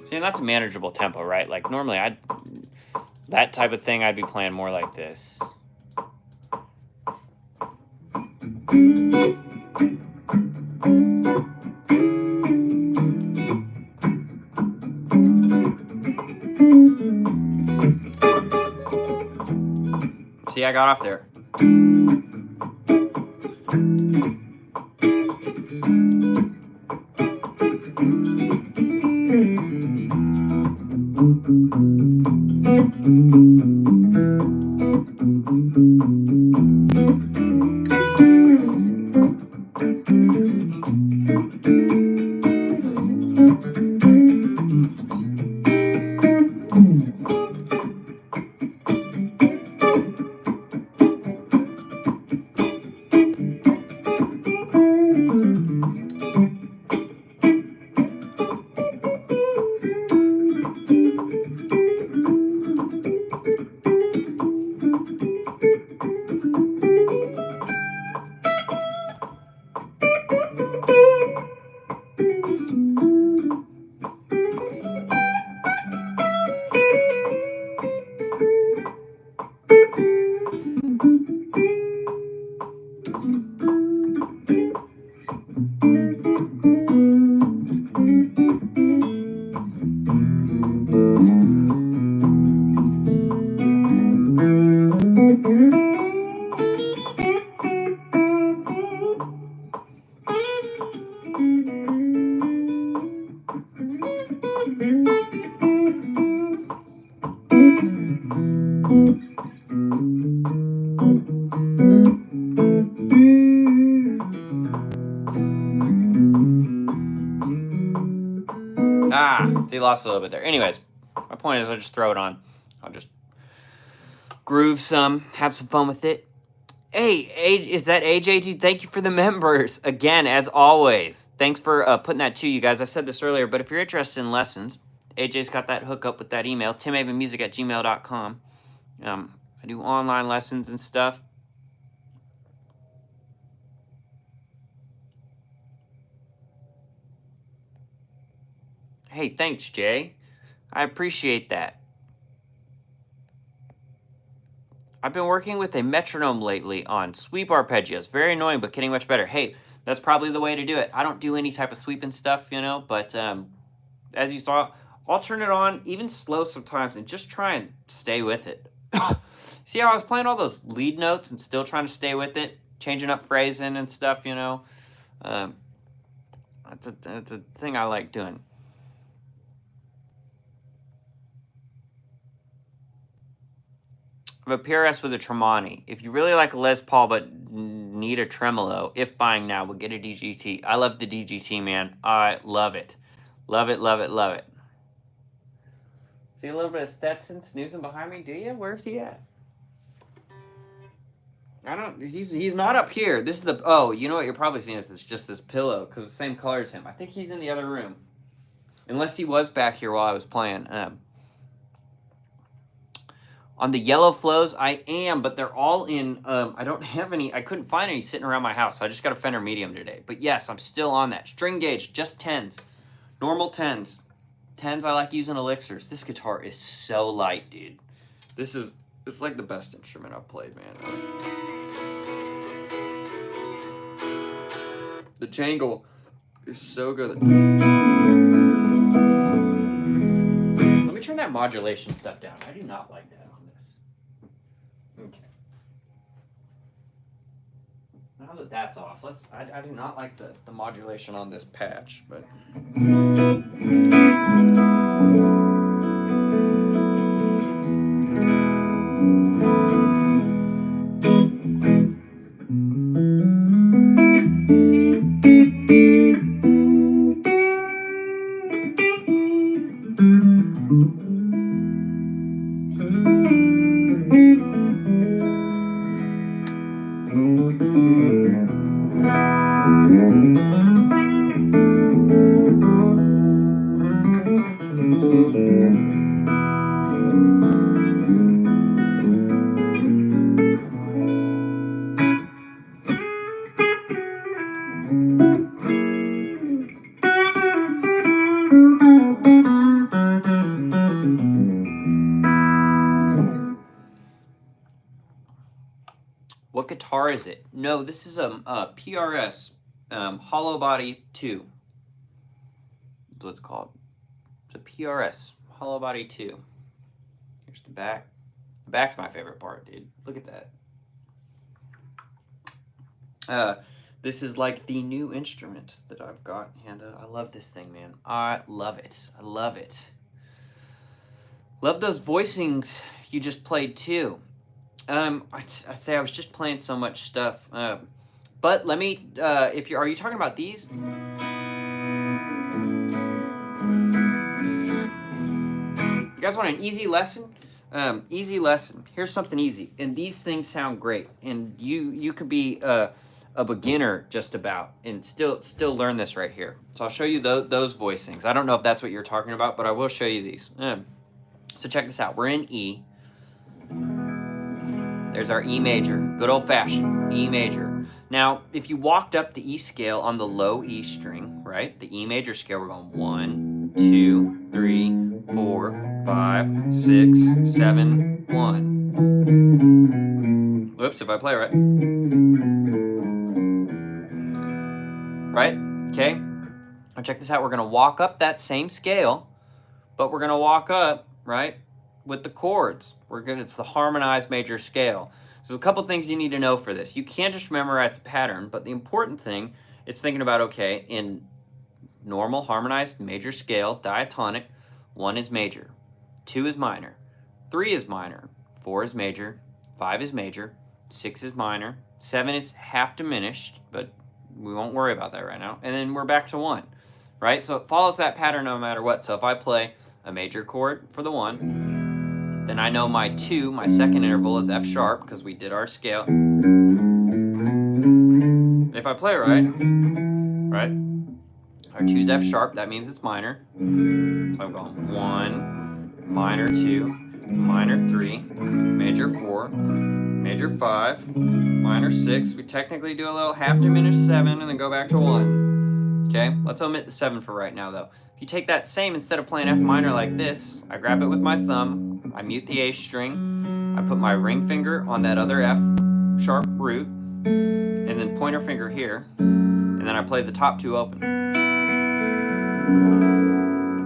See, and that's a manageable tempo, right? Like normally that type of thing I'd be playing more like this. See, I got off there. See, lost a little bit there. Anyways, my point is I'll just throw it on. I'll just groove some, have some fun with it. Hey, is that AJ? Dude, thank you for the members. Again, as always, thanks for putting that to you guys. I said this earlier, but if you're interested in lessons, AJ's got that hookup with that email, timhavenmusic@gmail.com. I do online lessons and stuff. Hey, thanks, Jay. I appreciate that. I've been working with a metronome lately on sweep arpeggios. Very annoying, but getting much better. Hey, that's probably the way to do it. I don't do any type of sweeping stuff, you know, but as you saw, I'll turn it on, even slow sometimes, and just try and stay with it. See how I was playing all those lead notes and still trying to stay with it, changing up phrasing and stuff, you know? That's a thing I like doing. I have a PRS with a Tremonti. If you really like a Les Paul but need a tremolo, if buying now, we'll get a DGT. I love the DGT, man. I love it. Love it, love it, love it. See a little bit of Stetson snoozing behind me, do you? Where's he at? I don't, he's not up here. This is the, oh, you know what you're probably seeing is this, just this pillow, because the same color as him. I think he's in the other room. Unless he was back here while I was playing. On the yellow flows, I am, but they're all in, I don't have any, I couldn't find any sitting around my house, so I just got a Fender Medium today. But yes, I'm still on that. String gauge, just 10s. Normal 10s. 10s, I like using elixirs. This guitar is so light, dude. It's like the best instrument I've played, man. The jangle is so good. Let me turn that modulation stuff down. I do not like that on this. Okay. Now that that's off, I do not like the modulation on this patch, but. What guitar is it? No, this is a PRS, Hollow Body 2. That's what it's called. It's a PRS, Hollow Body 2. Here's the back. The back's my favorite part, dude. Look at that. This is like the new instrument that I've got, and I love this thing, man. I love it. I love it. Love those voicings you just played too. I say I was just playing so much stuff. But let me, are you talking about these? You guys want an easy lesson? Easy lesson. Here's something easy. And these things sound great. And you could be a beginner just about and still learn this right here. So I'll show you those voicings. I don't know if that's what you're talking about, but I will show you these. So check this out. We're in E. There's our E major, good old-fashioned E major. Now, if you walked up the E scale on the low E string, right, the E major scale, we're going 1, 2, 3, 4, 5, 6, 7, 1. Whoops, if I play right. Right, okay. Now check this out, we're gonna walk up that same scale, but we're gonna walk up, right, with the chords. It's the harmonized major scale. So there's a couple things you need to know for this. You can't just memorize the pattern, but the important thing is thinking about, okay, in normal harmonized major scale, diatonic, 1 is major, 2 is minor, 3 is minor, 4 is major, 5 is major, 6 is minor, 7 is half diminished, but we won't worry about that right now. And then we're back to 1, right? So it follows that pattern no matter what. So if I play a major chord for the 1, then I know my 2, my second interval, is F sharp because we did our scale. If I play right, our 2's F sharp, that means it's minor. So I'm going 1, minor 2, minor 3, major 4, major 5, minor 6. We technically do a little half diminished 7 and then go back to 1. Okay, let's omit the 7 for right now though. If you take that same, instead of playing F minor like this, I grab it with my thumb, I mute the A string, I put my ring finger on that other F sharp root, and then pointer finger here, and then I play the top 2 open.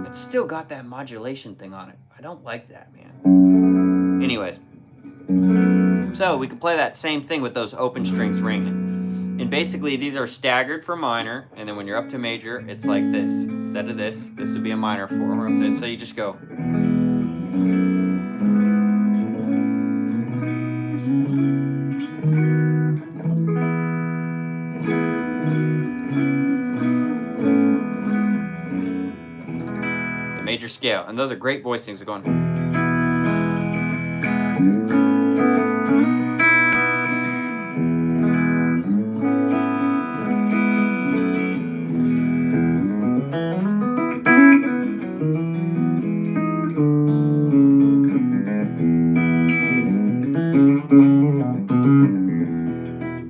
It's still got that modulation thing on it. I don't like that, man. Anyways, so we can play that same thing with those open strings ringing. And basically these are staggered for minor, and then when you're up to major, it's like this. Instead of this would be a minor 4. So you just go. It's the major scale, and those are great voicings of going.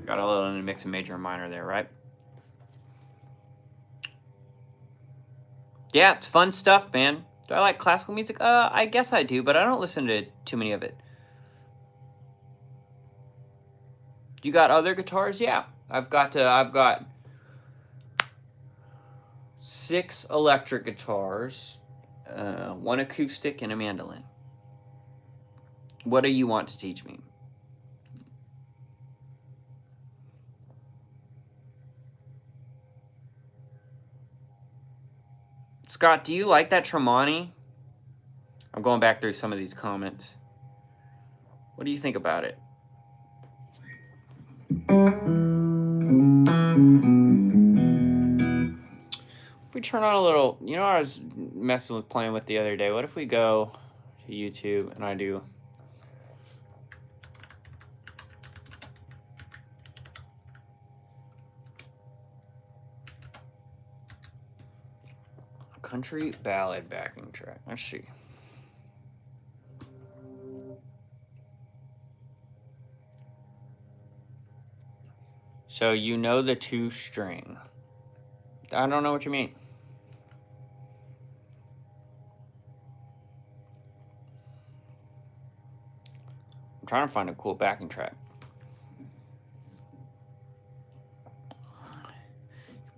Got a little mix of major and minor there, right? Yeah, it's fun stuff, man. Do I like classical music? I guess I do, but I don't listen to too many of it. You got other guitars? Yeah, I've got 6 electric guitars, 1 acoustic, and a mandolin. What do you want to teach me? Scott, do you like that Tremonti? I'm going back through some of these comments. What do you think about it? If we turn on a little, you know, I was messing with playing with the other day. What if we go to YouTube and I do country ballad backing track? Let's see. So you know the 2-string. I don't know what you mean. I'm trying to find a cool backing track.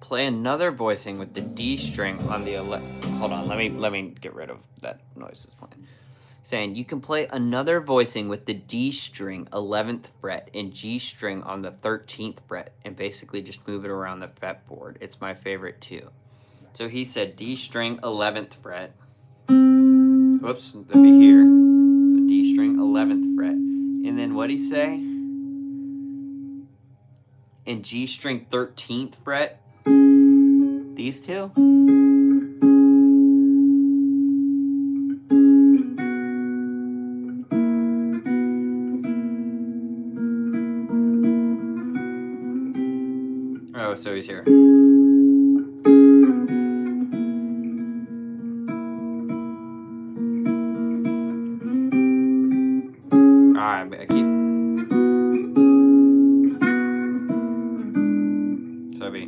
Play another voicing with the D string on the hold on, let me get rid of that noise that's playing. Saying you can play another voicing with the D string 11th fret and G string on the 13th fret and basically just move it around the fretboard. It's my favorite too. So he said D string 11th fret. Whoops, that'd be here. So D string 11th fret. And then what'd he say? And G string 13th fret. These two? Oh, so he's here. Alright, I keep. So it'd be.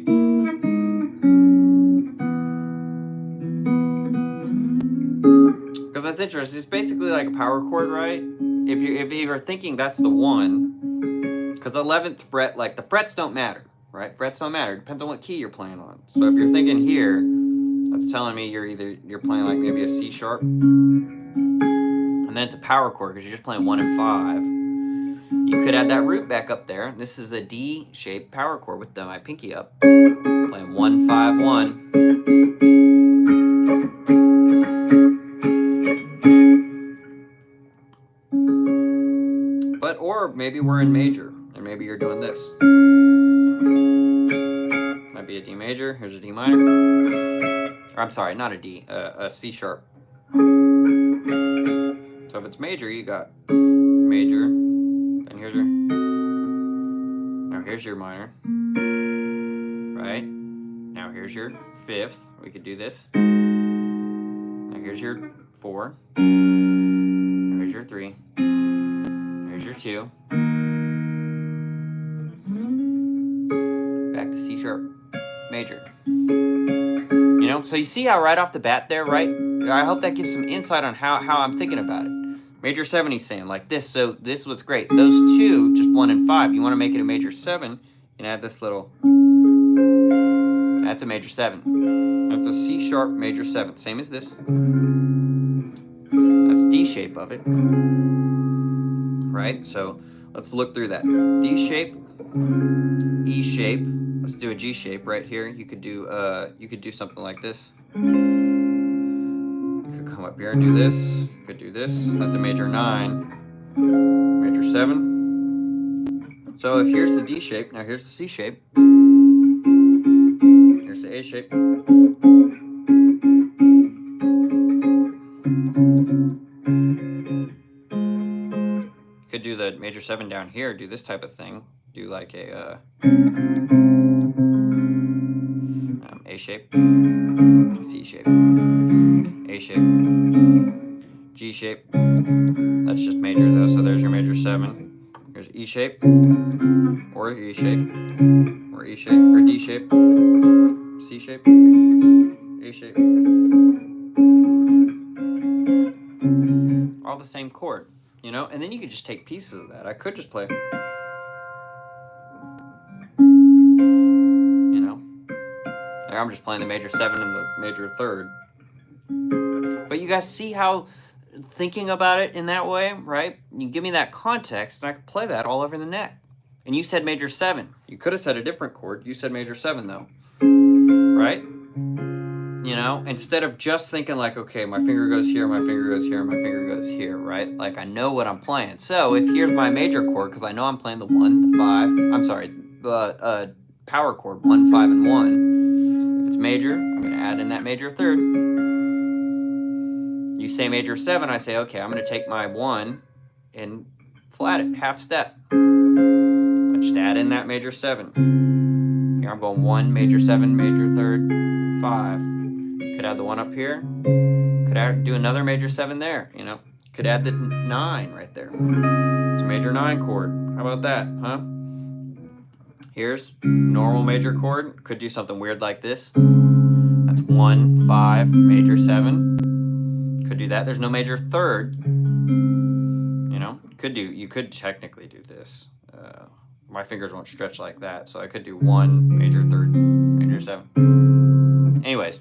Because that's interesting. It's basically like a power chord, right? If you're thinking that's the one, because 11th fret, like the frets don't matter, right? Frets don't matter. It depends on what key you're playing on. So if you're thinking here, that's telling me you're playing like maybe a C sharp, and then it's a power chord because you're just playing 1 and 5. You could add that root back up there. This is a D-shaped power chord with my pinky up, playing 1 5 1. Or maybe we're in major, and maybe you're doing this. Might be a D major. Here's a D minor. Or I'm sorry, not a D, a C sharp. So if it's major, you got major. Then here's your. Now here's your minor. Right? Now here's your 5th. We could do this. Now here's your 4. Now here's your 3. Here's your 2. Back to C sharp major. You know, so you see how right off the bat there, right? I hope that gives some insight on how I'm thinking about it. Major 7, he's saying like this. So this is what's great. Those two, just 1 and 5. You want to make it a major 7, and add this little. That's a major 7. That's a C sharp major 7. Same as this. That's D shape of it. Right? So let's look through that. D shape, E shape. Let's do a G shape right here. You could do something like this. You could come up here and do this. You could do this. That's a major 9, major 7. So if here's the D shape, now here's the C shape. Here's the A shape. Could do the major 7 down here, do this type of thing, do like a A shape, C shape, A shape, G shape. That's just major though, so there's your major 7. Here's E shape, or E shape, or E shape, or D shape, C shape, A shape. All the same chord. You know, and then you could just take pieces of that. I could just play, you know, like I'm just playing the major 7 and the major 3rd. But you guys see how thinking about it in that way, right? You give me that context, and I could play that all over the neck. And you said major 7. You could have said a different chord. You said major 7, though, right? You know, know, instead of just thinking like, okay, my finger goes here, my finger goes here, my finger goes here, right? Like I know what I'm playing. So if here's my major chord, because I know I'm playing the 1, the 5, I'm sorry, power chord, 1, 5, and 1. If it's major, I'm gonna add in that major third. You say major 7, I say, okay, I'm gonna take my 1 and flat it, half step. I just add in that major 7. Here I'm going 1, major 7, major third, 5. Could add the 1 up here. Could do another major 7 there, you know. Could add the 9 right there. It's a major 9 chord. How about that, huh? Here's normal major chord. Could do something weird like this. That's 1, 5, major 7. Could do that. There's no major third. You know, you could technically do this. My fingers won't stretch like that, so I could do 1, major third, major 7. Anyways,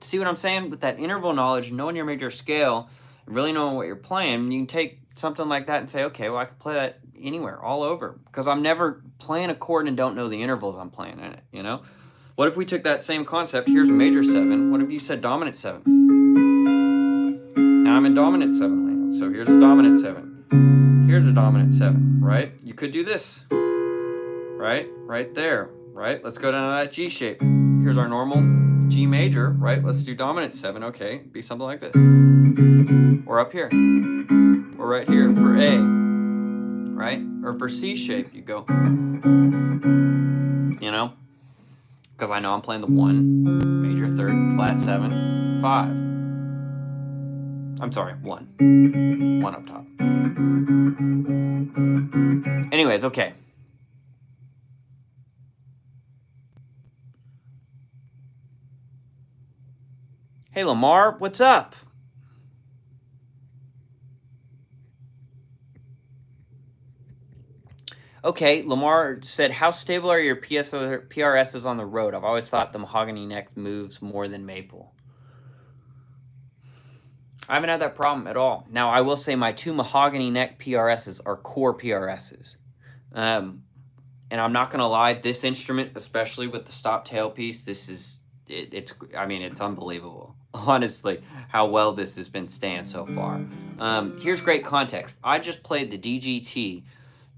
see what I'm saying? With that interval knowledge, knowing your major scale, really knowing what you're playing, you can take something like that and say, okay, well, I could play that anywhere, all over, because I'm never playing a chord and don't know the intervals I'm playing in it, you know? What if we took that same concept, here's a major 7, what if you said dominant 7? Now I'm in dominant 7 land, so here's a dominant 7. Here's a dominant 7, right? You could do this, right? Right there, right? Let's go down to that G shape. Here's our normal G major, right? Let's do dominant 7, okay? Be something like this. Or up here. Or right here for A, right? Or for C shape, you go, you know? Because I know I'm playing the 1, major third, flat 7, 5. I'm sorry, 1. 1 up top. Anyways, okay. Hey, Lamar, what's up? Okay, Lamar said, how stable are your PRSs on the road? I've always thought the mahogany neck moves more than maple. I haven't had that problem at all. Now, I will say my 2 mahogany neck PRSs are core PRSs. And I'm not going to lie, this instrument, especially with the stop tailpiece, this is, it's unbelievable. Honestly, how well this has been staying so far. Here's great context. I just played the DGT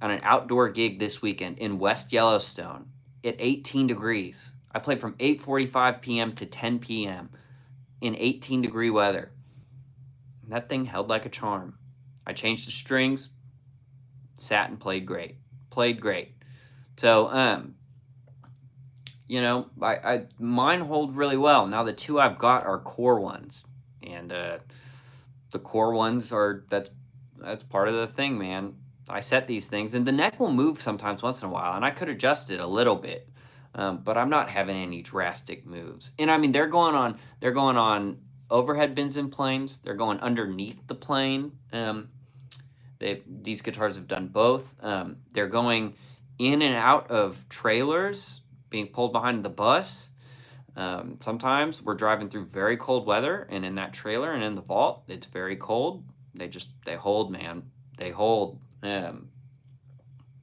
on an outdoor gig this weekend in West Yellowstone at 18 degrees. I played from 8:45 p.m. to 10 p.m. in 18-degree weather. And that thing held like a charm. I changed the strings, sat and played great. So, you know, mine hold really well. Now the 2 I've got are core ones, and the core ones are that's part of the thing, man. I set these things, and the neck will move sometimes once in a while, and I could adjust it a little bit, but I'm not having any drastic moves. And I mean, they're going on overhead bins and planes. They're going underneath the plane. These guitars have done both. They're going in and out of trailers, being pulled behind the bus. Sometimes we're driving through very cold weather, and in that trailer and in the vault, it's very cold. They hold, man. They hold.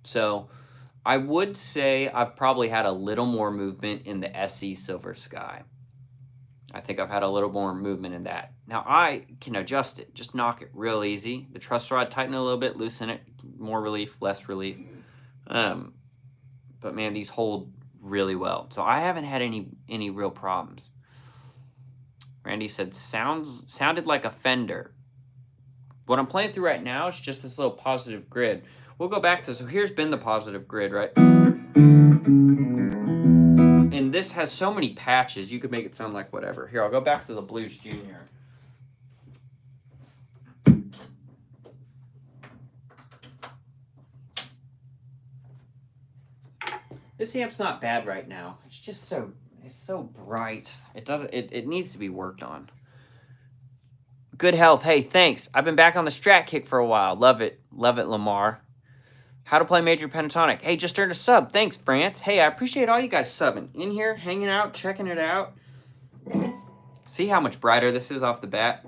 So I would say I've probably had a little more movement in the SE Silver Sky. I think I've had a little more movement in that. Now I can adjust it, just knock it real easy. The truss rod, tighten it a little bit, loosen it, more relief, less relief. But man, these hold really well. So I haven't had any real problems. Randy said, sounded like a Fender. What I'm playing through right now is just this little positive grid. We'll go back to, so here's been the positive grid, right? And this has so many patches, you could make it sound like whatever. Here, I'll go back to the Blues Junior. This amp's not bad right now. It's just it's so bright. It needs to be worked on. Good health. Hey, thanks. I've been back on the Strat kick for a while. Love it, Lamar. How to play major pentatonic. Hey, just earned a sub. Thanks, France. Hey, I appreciate all you guys subbing. In here, hanging out, checking it out. See how much brighter this is off the bat?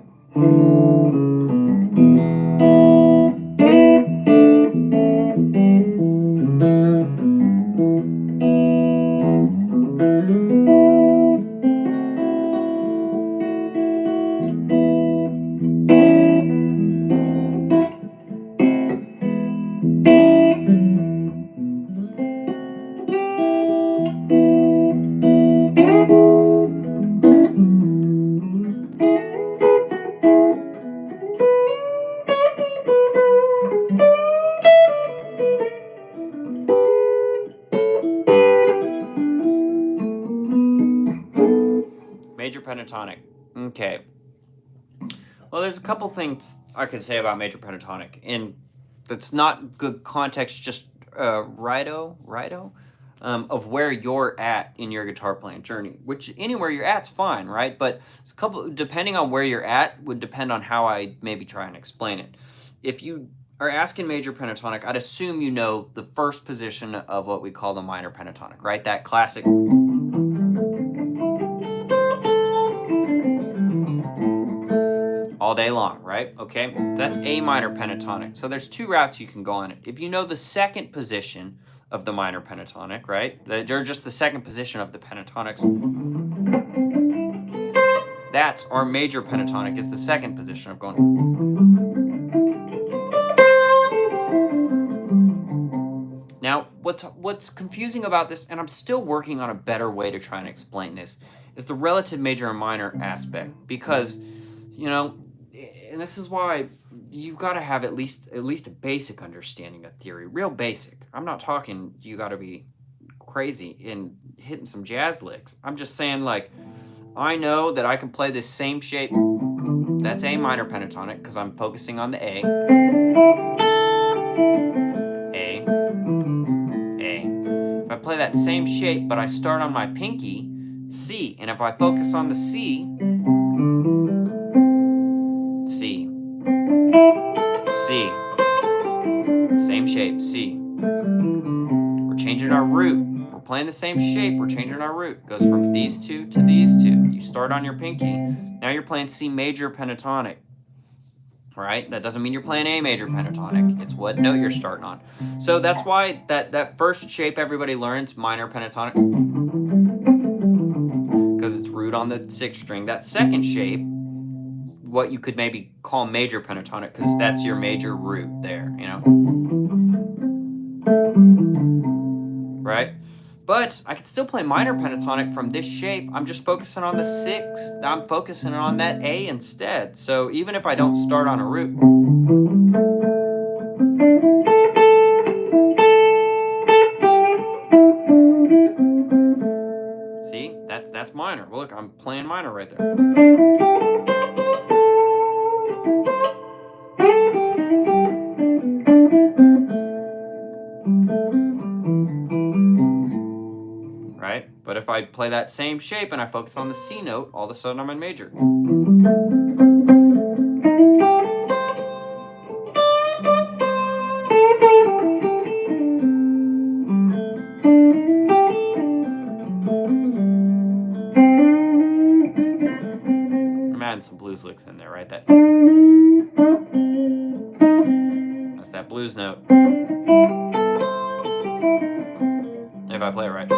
pentatonic. Okay. Well, there's a couple things I could say about major pentatonic, and that's not good context, just righto, of where you're at in your guitar playing journey. Which anywhere you're at's fine, right? But it's a couple, depending on where you're at, would depend on how I maybe try and explain it. If you are asking major pentatonic, I'd assume you know the first position of what we call the minor pentatonic, right? That classic. All day long, right? Okay, that's A minor pentatonic. So there's two routes you can go on it. If you know the second position of the minor pentatonic, right? They're just the second position of the pentatonics. That's our major pentatonic is the second position of going. Now, what's confusing about this, and I'm still working on a better way to try and explain this, is the relative major and minor aspect. Because, you know, and this is why you've got to have at least a basic understanding of theory, real basic. I'm not talking you got to be crazy in hitting some jazz licks. I'm just saying, like, I know that I can play this same shape. That's A minor pentatonic because I'm focusing on the A. A. If I play that same shape, but I start on my pinky, C. And if I focus on the C, C. C. Same shape, C. We're changing our root. We're playing the same shape, we're changing our root. It goes from these two to these two. You start on your pinky. Now you're playing C major pentatonic. Right? That doesn't mean you're playing A major pentatonic. It's what note you're starting on. So that's why that first shape everybody learns, minor pentatonic, because it's root on the 6th string. That second shape, what you could maybe call major pentatonic, because that's your major root there, you know? Right? But I can still play minor pentatonic from this shape. I'm just focusing on the 6th. I'm focusing on that A instead. So even if I don't start on a root, see, that's minor. Well, look, I'm playing minor right there. Right? But if I play that same shape and I focus on the C note, all of a sudden I'm in major. I'm adding some blues licks in there, right? That's that blues note. If I play it right.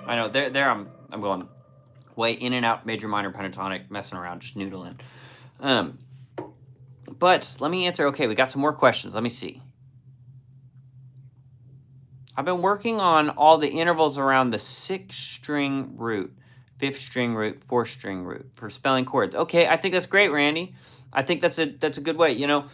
I know, there I'm going way in and out, major, minor, pentatonic, messing around, just noodling. But let me answer. Okay, we got some more questions. Let me see. I've been working on all the intervals around the 6th string root, 5th string root, 4th string root for spelling chords. Okay, I think that's great, Randy. I think that's a good way. You know,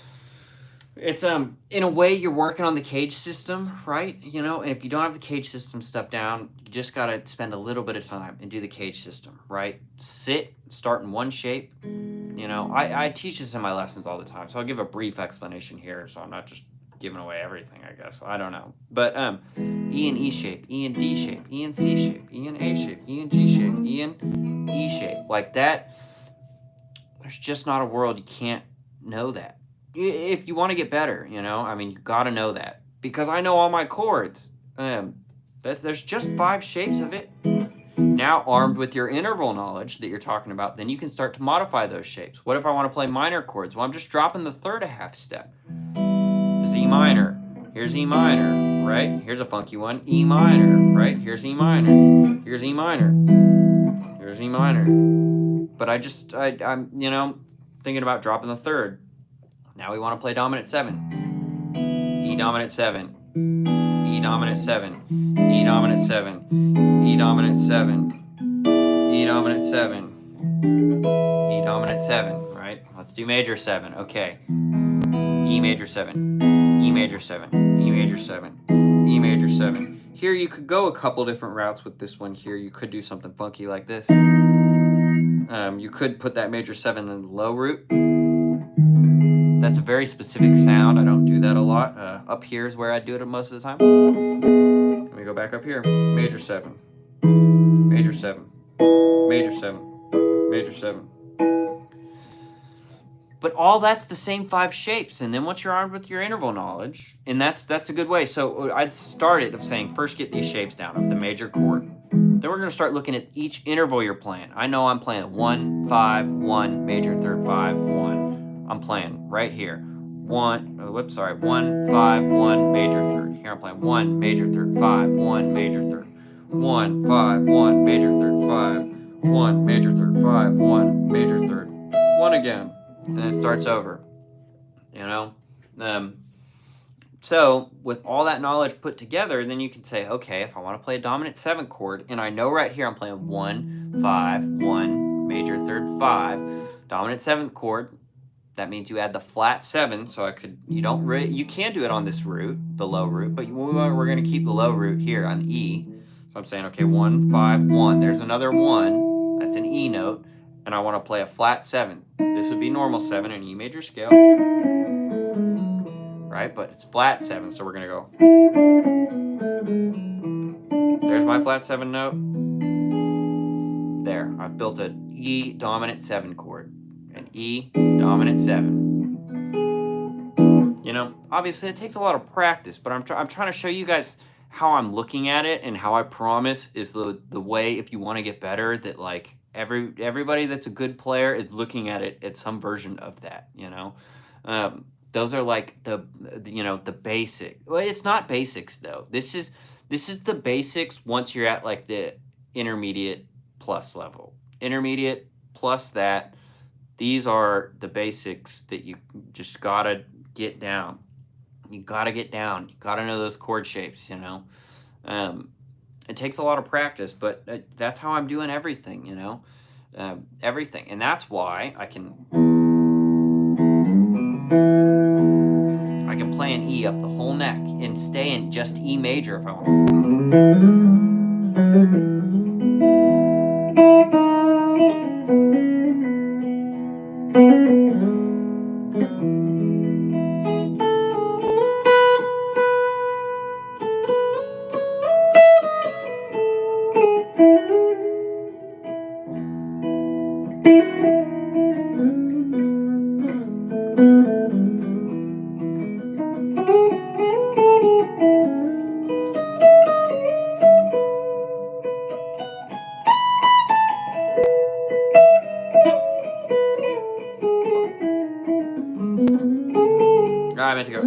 it's in a way you're working on the cage system, right? You know, and if you don't have the cage system stuff down, you just gotta spend a little bit of time and do the cage system, right? Sit, start in one shape. You know, I teach this in my lessons all the time, so I'll give a brief explanation here, so I'm not just giving away everything, I guess. I don't know. But E and E shape, E and D shape, E and C shape, E and A shape, E and G shape, E and E shape. Like that, there's just not a world you can't know that. If you want to get better, you know, I mean, you got to know that. Because I know all my chords. There's just 5 shapes of it. Now, armed with your interval knowledge that you're talking about, then you can start to modify those shapes. What if I want to play minor chords? Well, I'm just dropping the third a half step. There's E minor. Here's E minor, right? Here's a funky one. E minor, right? Here's E minor. Here's E minor. Here's E minor. But I'm, you know, thinking about dropping the third. Now we want to play dominant 7. E dominant 7. E dominant 7. E dominant 7. E dominant 7. E dominant 7. E dominant 7, right? Let's do major 7. Okay. E major 7. E major 7. E major 7. E major 7. Here you could go a couple different routes with this one here. You could do something funky like this. You could put that major 7 in the low root. That's a very specific sound. I don't do that a lot. Up here is where I do it most of the time. Let me go back up here. Major 7. Major 7. Major 7. Major 7. But all that's the same 5 shapes. And then once you're armed with your interval knowledge, and that's a good way. So I'd start it of saying, first get these shapes down of the major chord. Then we're going to start looking at each interval you're playing. I know I'm playing 1, 5, 1, major, third, 5, 1. I'm playing right here. 1, 5, 1, major, third. Here I'm playing 1, major, third, 5, 1, major, third. 1, 5, 1, major, third, 5, 1, major, third, 5, 1, major, third. 1 again. And it starts over, you know? So with all that knowledge put together, then you can say, okay, if I want to play a dominant 7 chord, and I know right here I'm playing 1, 5, 1, major, third, 5, dominant 7th chord, that means you add the flat 7, so you can do it on this root, the low root, but we're going to keep the low root here on E. So I'm saying, okay, 1, 5, 1. There's another 1. That's an E note. And I want to play a flat 7. This would be normal 7 in E major scale. Right? But it's flat 7, so we're going to go. There's my flat 7 note. There. I've built an E dominant 7 chord. An E dominant 7. You know, obviously it takes a lot of practice, but I'm trying to show you guys how I'm looking at it, and how I promise is the way, if you want to get better, that like everybody that's a good player is looking at it at some version of that, you know. Those are like the basic. Well, it's not basics though. This is the basics once you're at like the intermediate plus level. Intermediate plus that. These are the basics that you just gotta get down. You gotta get down. You gotta know those chord shapes, you know. It takes a lot of practice, but that's how I'm doing everything, you know. Everything. And that's why I can play an E up the whole neck and stay in just E major if I want. I meant to go.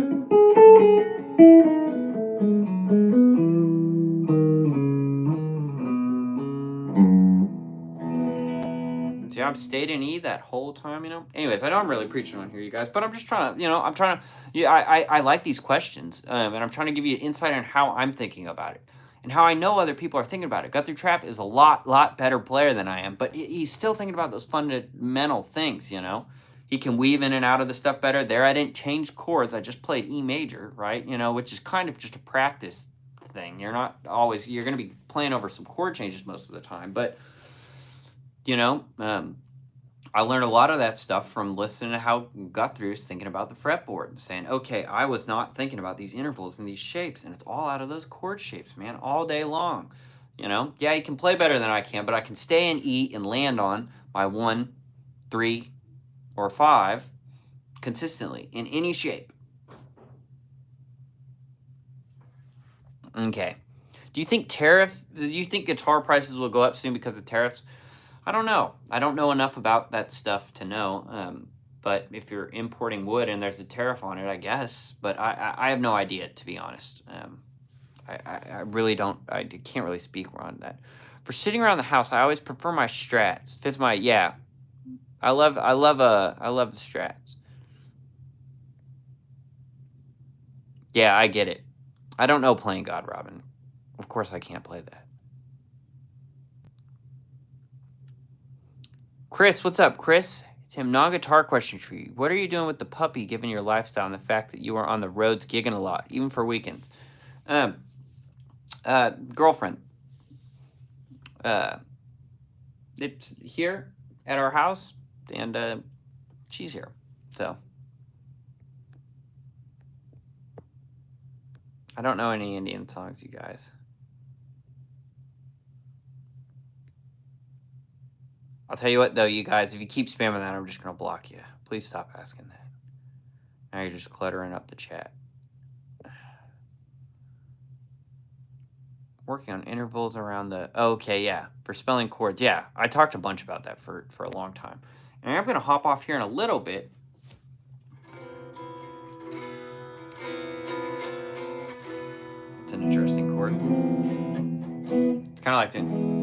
See, I've stayed in E that whole time, you know. Anyways, I know I'm really preaching on here, you guys, but I'm just trying to, you know, I like these questions, and I'm trying to give you insight on how I'm thinking about it and how I know other people are thinking about it. Guthrie Trapp is a lot better player than I am, but he's still thinking about those fundamental things, you know. He can weave in and out of the stuff better. There, I didn't change chords. I just played E major, right? You know, which is kind of just a practice thing. You're going to be playing over some chord changes most of the time. But, you know, I learned a lot of that stuff from listening to how Guthrie was thinking about the fretboard and saying, okay, I was not thinking about these intervals and these shapes, and it's all out of those chord shapes, man, all day long. You know, yeah, you can play better than I can, but I can stay and eat and land on my 1, 3, or 5 consistently in any shape. Okay. Do you think guitar prices will go up soon because of tariffs? I don't know. I don't know enough about that stuff to know. But if you're importing wood and there's a tariff on it, I guess. But I have no idea, to be honest. I really don't. I can't really speak on that. For sitting around the house, I always prefer my Strats. Fits my I love the Strats. Yeah, I get it. I don't know playing God Robin. Of course, I can't play that. Chris, what's up, Chris? Tim, non-guitar question for you. What are you doing with the puppy, given your lifestyle and the fact that you are on the roads gigging a lot, even for weekends? Girlfriend. It's here at our house, and she's here. So I don't know any Indian songs, you guys. I'll tell you what, though, you guys, if you keep spamming that, I'm just going to block you. Please stop asking that. Now you're just cluttering up the chat. Working on intervals around the... Okay, yeah. For spelling chords. Yeah, I talked a bunch about that for a long time. And I'm going to hop off here in a little bit. It's an interesting chord. It's kind of like the...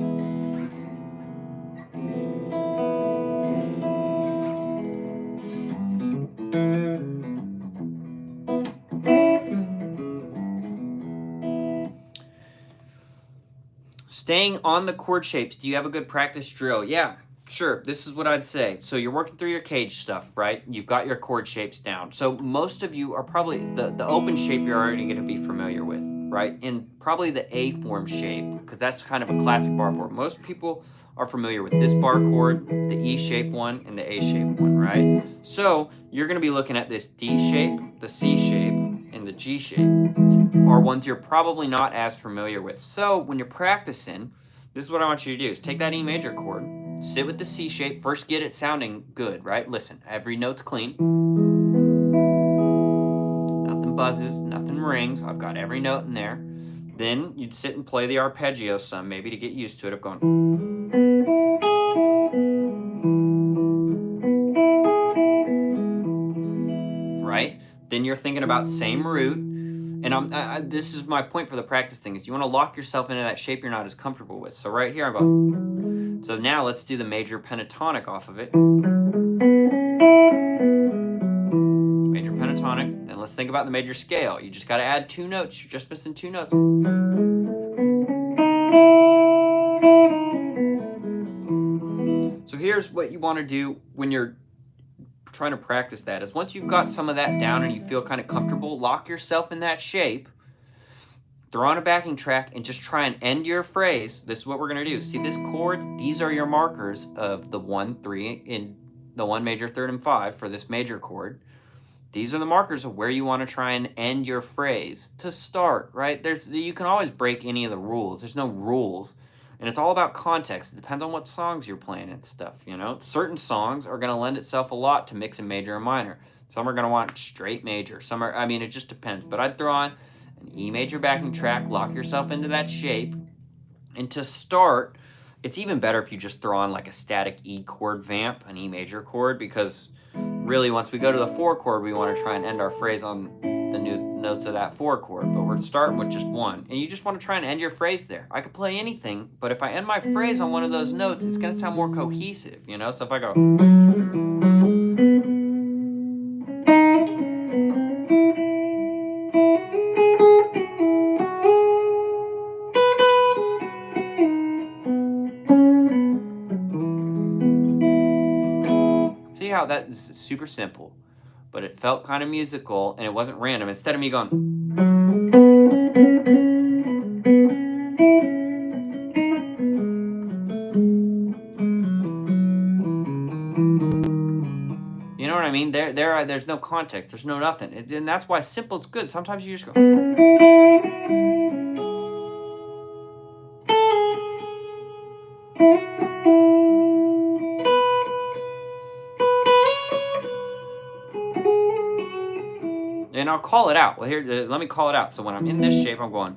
Staying on the chord shapes, do you have a good practice drill? Yeah, sure. This is what I'd say. So you're working through your cage stuff, right? You've got your chord shapes down. So most of you are probably, the open shape you're already going to be familiar with, right? And probably the A form shape, because that's kind of a classic bar chord. Most people are familiar with this bar chord, the E shape one, and the A shape one, right? So you're going to be looking at this D shape, the C shape, and the G shape are ones you're probably not as familiar with. So when you're practicing, this is what I want you to do, is take that E major chord, sit with the C shape, first get it sounding good, right? Listen, every note's clean. Nothing buzzes, nothing rings. I've got every note in there. Then you'd sit and play the arpeggio some, maybe to get used to it, of going... Right? Then you're thinking about same root. And this is my point for the practice thing, is you want to lock yourself into that shape you're not as comfortable with. So right here, I'm going... So now let's do the major pentatonic off of it. Major pentatonic. And let's think about the major scale. You just got to add 2 notes. You're just missing 2 notes. So here's what you want to do when you're trying to practice that, is once you've got some of that down and you feel kind of comfortable, lock yourself in that shape, throw on a backing track, and just try and end your phrase. This is what we're going to do. See this chord? These are your markers of the 1, 3, in the 1 major, 3rd, and 5 for this major chord. These are the markers of where you want to try and end your phrase to start, right? You can always break any of the rules. There's no rules. And it's all about context. It depends on what songs you're playing and stuff, you know? Certain songs are going to lend itself a lot to mixing major and minor. Some are going to want straight major. Some are, I mean, it just depends. But I'd throw on an E major backing track, lock yourself into that shape. And to start, it's even better if you just throw on like a static E chord vamp, an E major chord, because really once we go to the 4 chord, we want to try and end our phrase on the new notes of that 4 chord, but we're starting with just 1, and you just want to try and end your phrase there. I could play anything, but if I end my phrase on one of those notes, it's going to sound more cohesive, you know? So if I go... See how that is super simple, but it felt kind of musical, and it wasn't random. Instead of me going... why there's no context. There's no nothing. And that's why simple is good. Sometimes you just go. And I'll call it out. Well, here, let me call it out. So when I'm in this shape, I'm going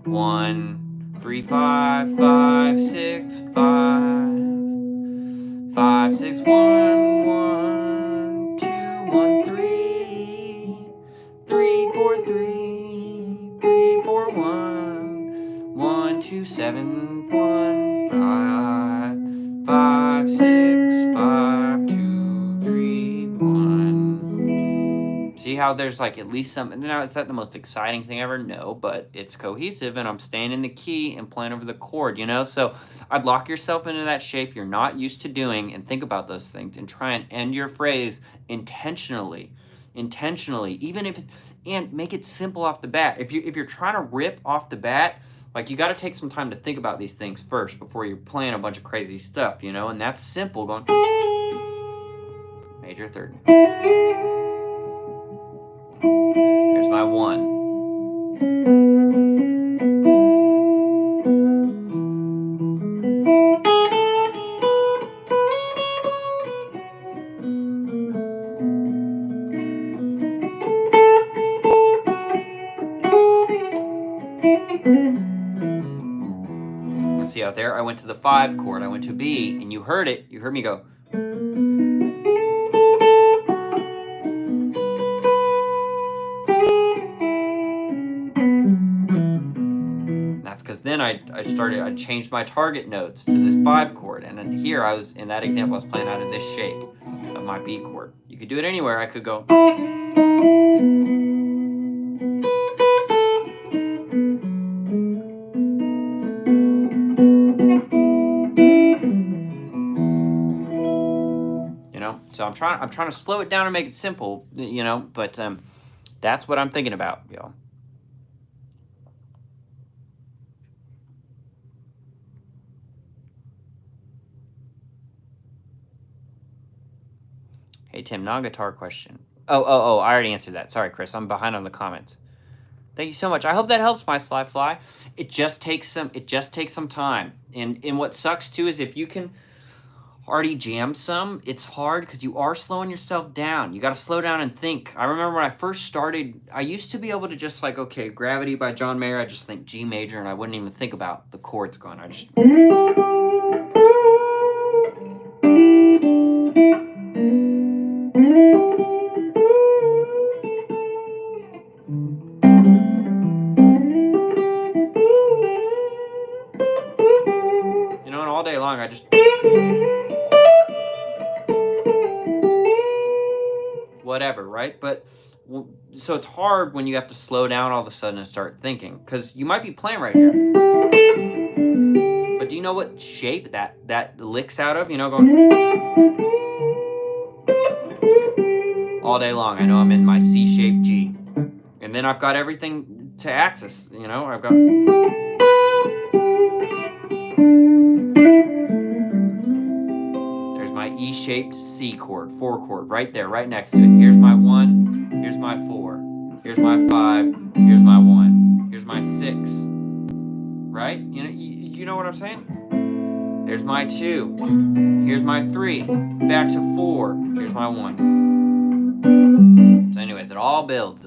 1, 3, 5, 5, 6, 5, 5, 6, 1, 1, 2, 1, 3, 3, 4, 3, 3, 4, 1, 1, 2, 7, 1, 5, 5, 6, 5, 2, 3, 1. See how there's like at least some, now is that the most exciting thing ever? No, but it's cohesive and I'm staying in the key and playing over the chord, you know? So I'd lock yourself into that shape you're not used to doing and think about those things and try and end your phrase intentionally, even if, and make it simple off the bat. If you're trying to rip off the bat, like you got to take some time to think about these things first before you're playing a bunch of crazy stuff, you know? And that's simple, going major third. There's my 1. Let's see out there. I went to the 5 chord. I went to B, and you heard it. You heard me go. That's because then I changed my target notes to this 5 chord. And then here I was, in that example, I was playing out of this shape of my B chord. You could do it anywhere. I could go. You know, so I'm trying to slow it down and make it simple, you know, but that's what I'm thinking about, y'all. Hey, Tim, non-guitar question. Oh, I already answered that. Sorry, Chris. I'm behind on the comments. Thank you so much. I hope that helps, my Sly Fly. It just takes some time. And what sucks, too, is if you can already jam some, it's hard because you are slowing yourself down. You got to slow down and think. I remember when I first started, I used to be able to just like, okay, Gravity by John Mayer, I just think G major, and I wouldn't even think about the chords going. I just... all day long, I just whatever, right? But so it's hard when you have to slow down all of a sudden and start thinking, because you might be playing right here, but do you know what shape that licks out of? You know, going all day long. I know I'm in my C-shaped G, and then I've got everything to access. You know, I've got. My E-shaped C chord, 4 chord, right there, right next to it. Here's my 1, here's my 4, here's my 5, here's my 1, here's my 6, right? You know what I'm saying? There's my 2, here's my 3, back to 4, here's my 1. So anyways, it all builds,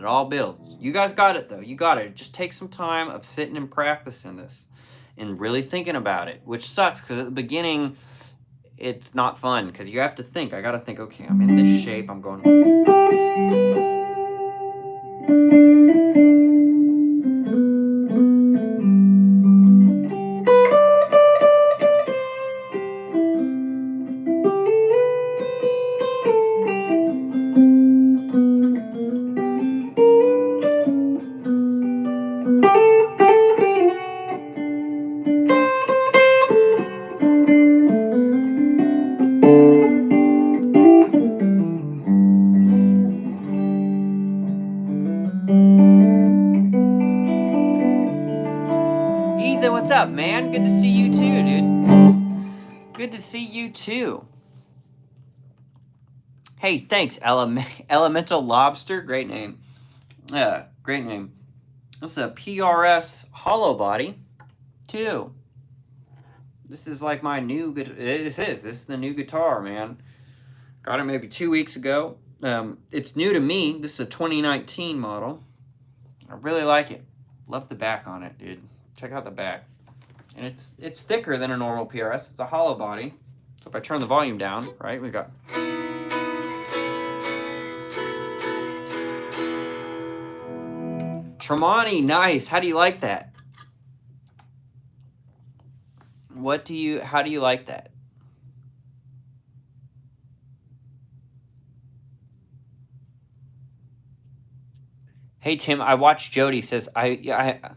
You guys got it, though. You got it. It just takes some time of sitting and practicing this and really thinking about it, which sucks because at the beginning, it's not fun because you have to think. I got to think, okay, I'm in this shape. I'm going. Ethan, what's up, man? Good to see you too, dude. Good to see you too. Hey, thanks, Elemental Lobster. Great name. Great name. This is a PRS hollow body, too. This is like my new guitar. This is the new guitar, man. Got it maybe 2 weeks ago. It's new to me. This is a 2019 model. I really like it. Love the back on it, dude. Check out the back. And it's thicker than a normal PRS. It's a hollow body. So if I turn the volume down, right, we got... Tremonti, nice. How do you like that? How do you like that? Hey Tim, I watched Jody says I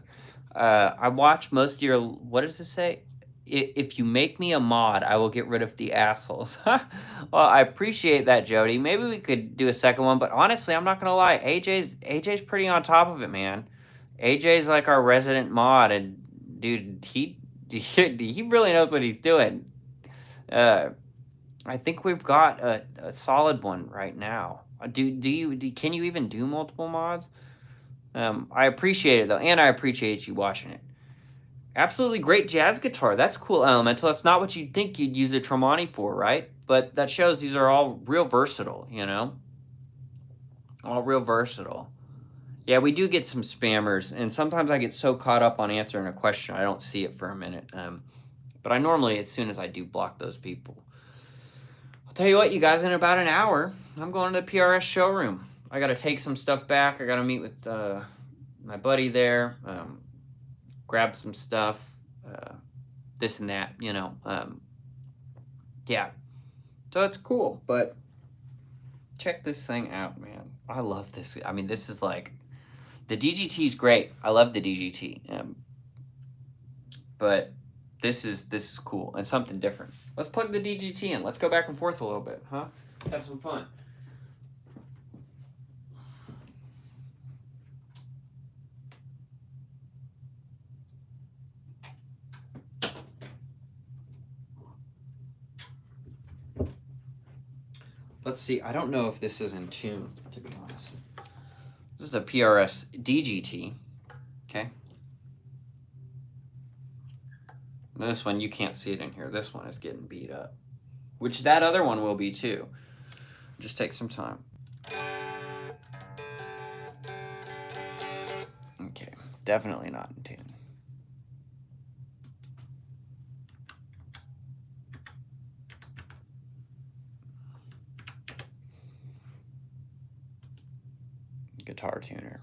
watch most of your, what does it say? If you make me a mod, I will get rid of the assholes. Well, I appreciate that, Jody. Maybe we could do a second one, but honestly, I'm not gonna lie. AJ's pretty on top of it, man. AJ's like our resident mod, and dude, he really knows what he's doing. I think we've got a solid one right now. Can you even do multiple mods? I appreciate it though, and I appreciate you watching it. Absolutely great jazz guitar. That's cool, Elemental. That's not what you'd think you'd use a Tremonti for, right? But that shows these are all real versatile, you know? All real versatile. Yeah, we do get some spammers, and sometimes I get so caught up on answering a question, I don't see it for a minute. But I normally, as soon as I do, block those people. I'll tell you what, you guys, in about an hour, I'm going to the PRS showroom. I got to take some stuff back. I got to meet with my buddy there, grab some stuff, this and that, you know. Yeah. So it's cool, but check this thing out, man. I love this. I mean, this is like, the DGT is great. I love the DGT. But this is cool and something different. Let's plug the DGT in. Let's go back and forth a little bit, huh? Have some fun. Let's see. I don't know if this is in tune, to be honest. This is a PRS DGT. Okay. This one, you can't see it in here. This one is getting beat up, which that other one will be too. Just take some time. Okay, definitely not in tune. Guitar tuner.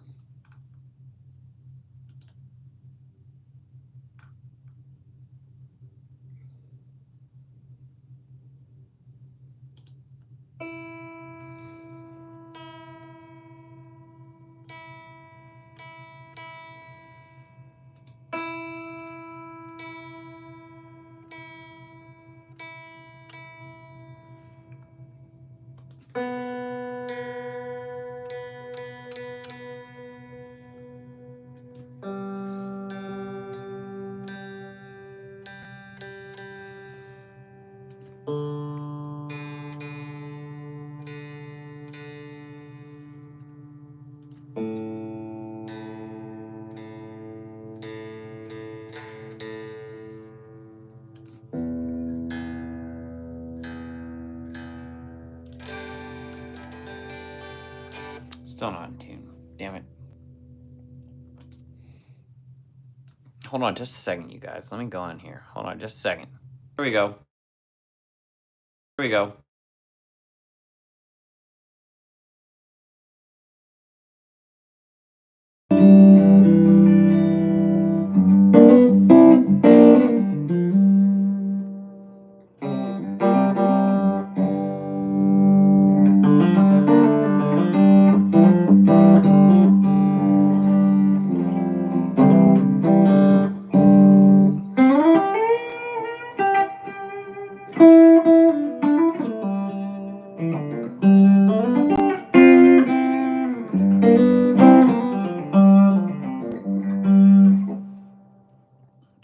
Still not in tune. Damn it. Hold on just a second, you guys. Let me go in here. Hold on just a second. Here we go. Here we go.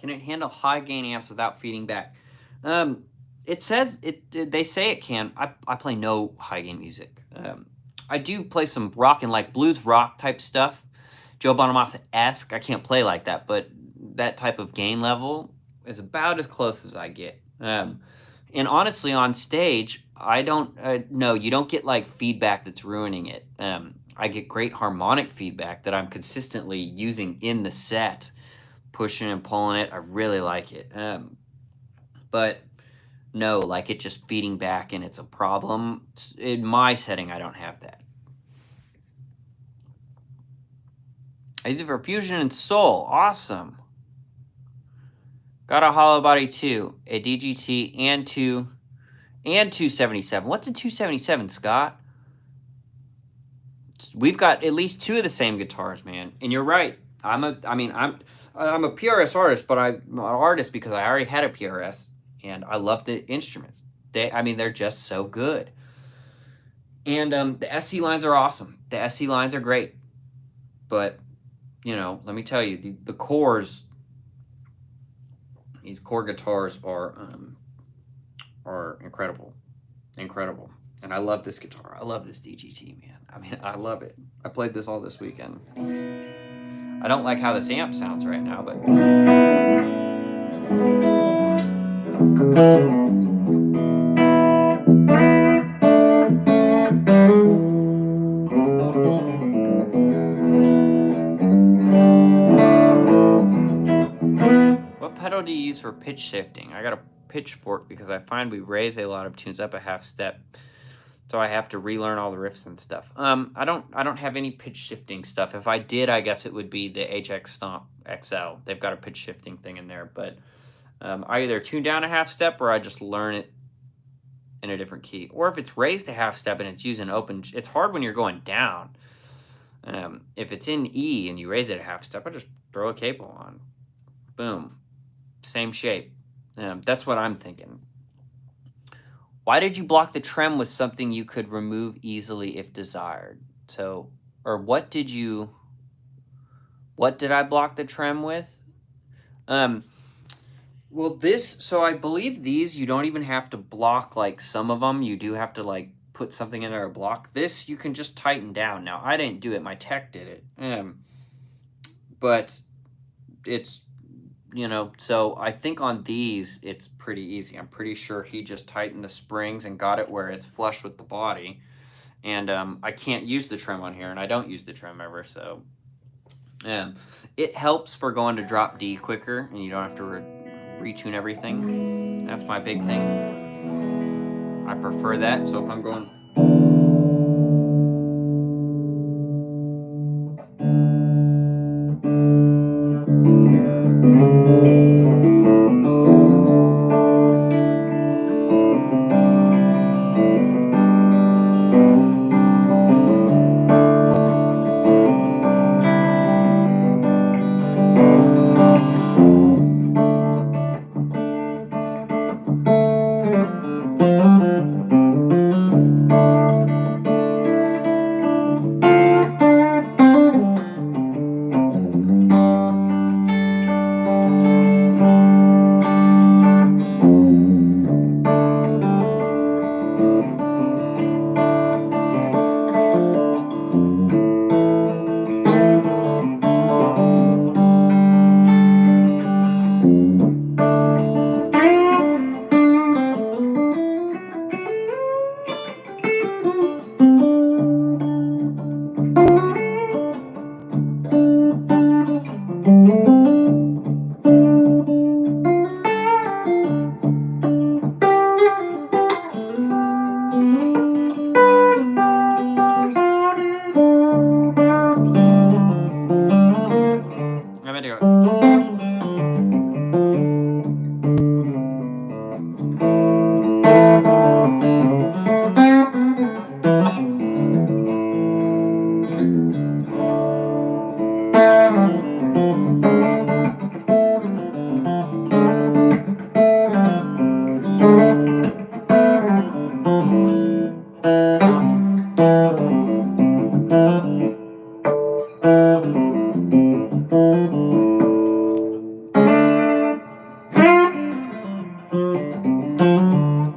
Can it handle high gain amps without feeding back? it says they say it can. I play no high gain music. I do play some rock and like blues rock type stuff, Joe Bonamassa-esque. I can't play like that, but that type of gain level is about as close as I get. And honestly, on stage, I don't no, you don't get like feedback that's ruining it. I get great harmonic feedback that I'm consistently using in the set, pushing and pulling it. I really like it. But no, like it just feeding back and it's a problem. In my setting, I don't have that. I use it for fusion and soul. Awesome. Got a hollow body too, a DGT and 277. What's a 277, Scott? We've got at least two of the same guitars, man. And you're right. I'm a PRS artist, but I'm an artist because I already had a PRS and I love the instruments. They're just so good. And the SC lines are awesome. The SC lines are great. But, you know, let me tell you, the cores, these core guitars are incredible. Incredible. And I love this guitar. I love this DGT, man. I mean, I love it. I played this all this weekend. I don't like how this amp sounds right now, but... What pedal do you use for pitch shifting? I got a pitchfork because I find we raise a lot of tunes up a half step. So I have to relearn all the riffs and stuff. I don't have any pitch shifting stuff. If I did, I guess it would be the HX Stomp XL. They've got a pitch shifting thing in there, but I either tune down a half step or I just learn it in a different key. Or if it's raised a half step and it's using open, it's hard when you're going down. If it's in E and you raise it a half step, I just throw a cable on. Boom. Same shape. That's what I'm thinking. Why did you block the trem with something you could remove easily if desired? So, or what did I block the trem with? Well, so I believe these, you don't even have to block like some of them. You do have to like put something in there to block. This, you can just tighten down. Now, I didn't do it. My tech did it. But it's, you know, so I think on these, it's pretty easy. I'm pretty sure he just tightened the springs and got it where it's flush with the body. And I can't use the trem on here, and I don't use the trem ever, so. It helps for going to drop D quicker, and you don't have to retune everything. That's my big thing. I prefer that, so if I'm going...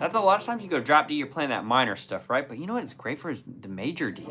That's a lot of times you go drop D, you're playing that minor stuff, right? But you know what it's great for is the major D.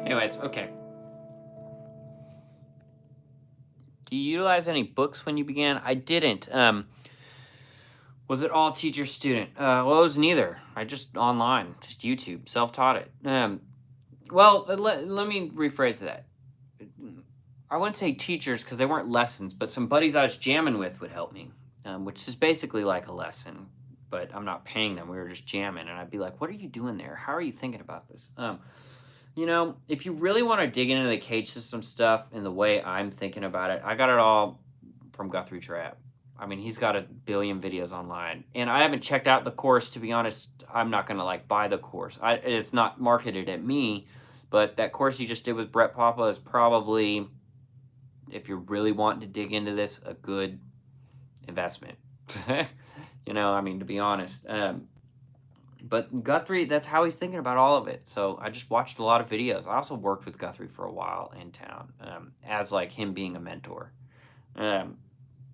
Anyways, okay. Do you utilize any books when you began? I didn't. Was it all teacher student? Well, it was neither. I just online, just YouTube, self-taught it. Well, let me rephrase that. I wouldn't say teachers because they weren't lessons, but some buddies I was jamming with would help me, which is basically like a lesson, but I'm not paying them. We were just jamming, and I'd be like, "What are you doing there? How are you thinking about this?" You know, if you really want to dig into the cage system stuff and the way I'm thinking about it, I got it all from Guthrie Trapp. I mean, he's got a billion videos online, and I haven't checked out the course. To be honest, I'm not gonna like buy the course. It's not marketed at me, but that course he just did with Brett Papa is probably, if you're really wanting to dig into this, a good investment. You know, I mean, to be honest. But Guthrie, that's how he's thinking about all of it. So I just watched a lot of videos. I also worked with Guthrie for a while in town, as like him being a mentor. And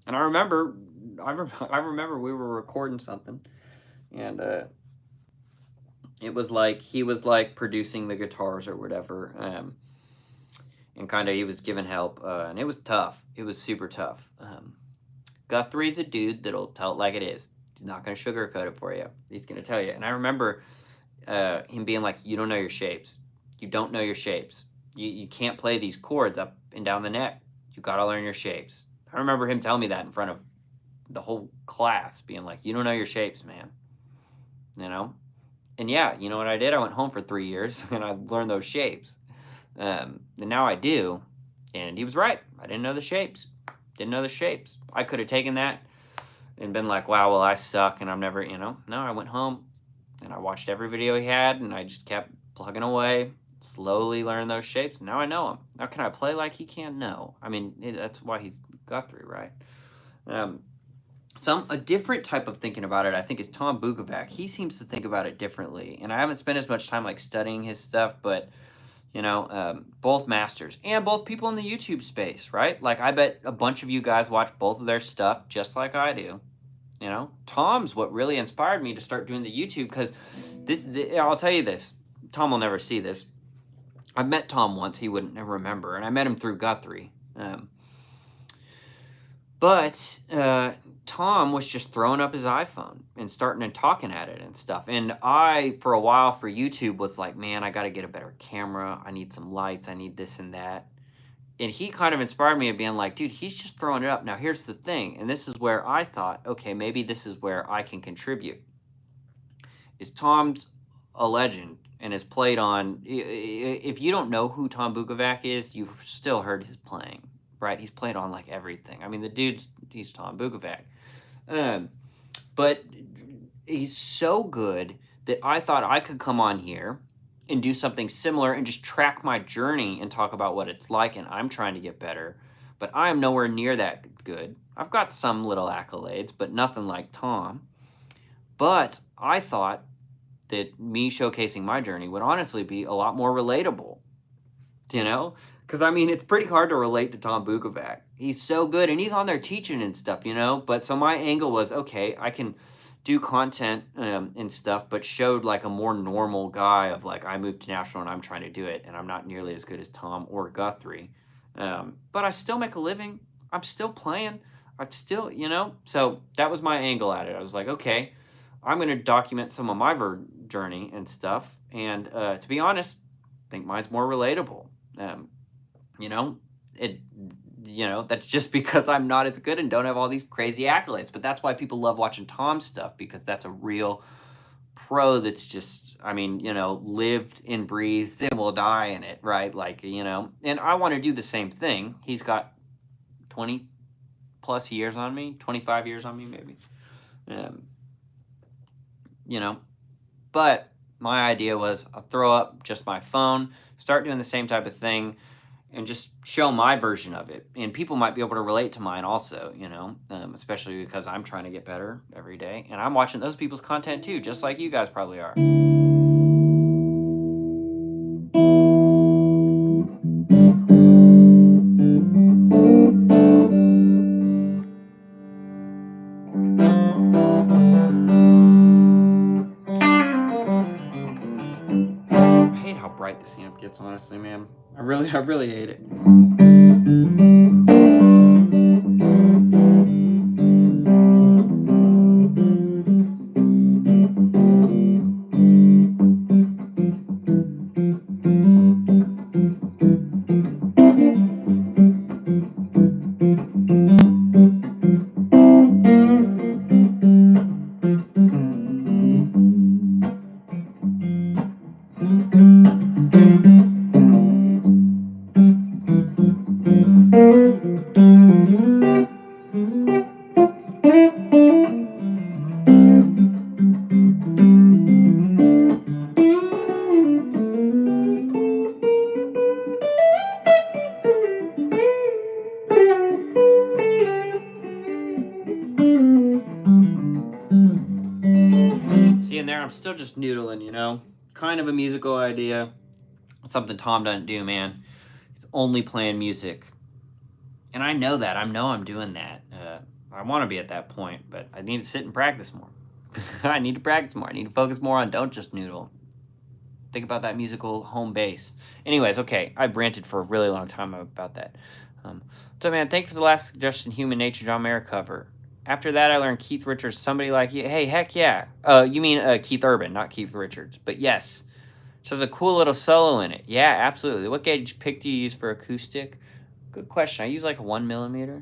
I remember we were recording something, and it was like he was like producing the guitars or whatever, and kind of he was giving help, and it was tough. It was super tough. Guthrie's a dude that'll tell it like it is. He's not going to sugarcoat it for you. He's going to tell you. And I remember him being like, "You don't know your shapes. You don't know your shapes. You can't play these chords up and down the neck. You got to learn your shapes." I remember him telling me that in front of the whole class, being like, "You don't know your shapes, man." You know? And yeah, you know what I did? I went home for 3 years and I learned those shapes. And now I do. And he was right. I didn't know the shapes. Didn't know the shapes. I could have taken that and been like, "Wow, well, I suck and I'm never," you know. No, I went home and I watched every video he had and I just kept plugging away, slowly learned those shapes. And now I know them. Now can I play like he can? No. I mean, that's why he's Guthrie, right? A different type of thinking about it, I think, is Tom Bukovac. He seems to think about it differently. And I haven't spent as much time like studying his stuff, but you know, both masters and both people in the YouTube space, right? Like, I bet a bunch of you guys watch both of their stuff just like I do. You know, Tom's what really inspired me to start doing the YouTube, because I'll tell you this, Tom will never see this. I met Tom once, he wouldn't remember, and I met him through Guthrie. But Tom was just throwing up his iPhone and starting and talking at it and stuff. And I, for a while for YouTube, was like, man, I got to get a better camera. I need some lights. I need this and that. And he kind of inspired me of being like, dude, he's just throwing it up. Now, here's the thing. And this is where I thought, okay, maybe this is where I can contribute. Is Tom's a legend and has played on, if you don't know who Tom Bukovac is, you've still heard his playing, right? He's played on like everything. I mean, he's Tom Bukovac. But he's so good that I thought I could come on here and do something similar and just track my journey and talk about what it's like, and I'm trying to get better, but I am nowhere near that good. I've got some little accolades, but nothing like Tom. But I thought that me showcasing my journey would honestly be a lot more relatable, you know? Because, I mean, it's pretty hard to relate to Tom Bukovac. He's so good, and he's on there teaching and stuff, you know? But so my angle was, okay, I can do content and stuff, but showed like a more normal guy of like, I moved to Nashville and I'm trying to do it, and I'm not nearly as good as Tom or Guthrie. But I still make a living. I'm still playing. I'm still, you know? So that was my angle at it. I was like, okay, I'm going to document some of my journey and stuff. And to be honest, I think mine's more relatable. You know, that's just because I'm not as good and don't have all these crazy accolades. But that's why people love watching Tom's stuff, because that's a real pro that's just, lived and breathed and will die in it, right? Like, and I want to do the same thing. He's got 20 plus years on me, 25 years on me, maybe. But my idea was I'll throw up just my phone, start doing the same type of thing, and just show my version of it. And people might be able to relate to mine also, especially because I'm trying to get better every day. And I'm watching those people's content too, just like you guys probably are. I hate how bright this amp gets, honestly, man. I really hate it. See, in there, I'm still just noodling, kind of a musical idea. It's something Tom doesn't do, man. He's only playing music. And I know that. I know I'm doing that. I want to be at that point, but I need to sit and practice more. I need to practice more. I need to focus more on don't just noodle. Think about that musical home base. Anyways, okay, I ranted for a really long time about that. So, man, thanks for the last suggestion, Human Nature, John Mayer cover. After that, I learned Keith Richards, Somebody Like You. Hey, heck yeah. You mean Keith Urban, not Keith Richards. But yes, so there's a cool little solo in it. Yeah, absolutely. What gauge pick do you use for acoustic? Good question. I use like a 1mm.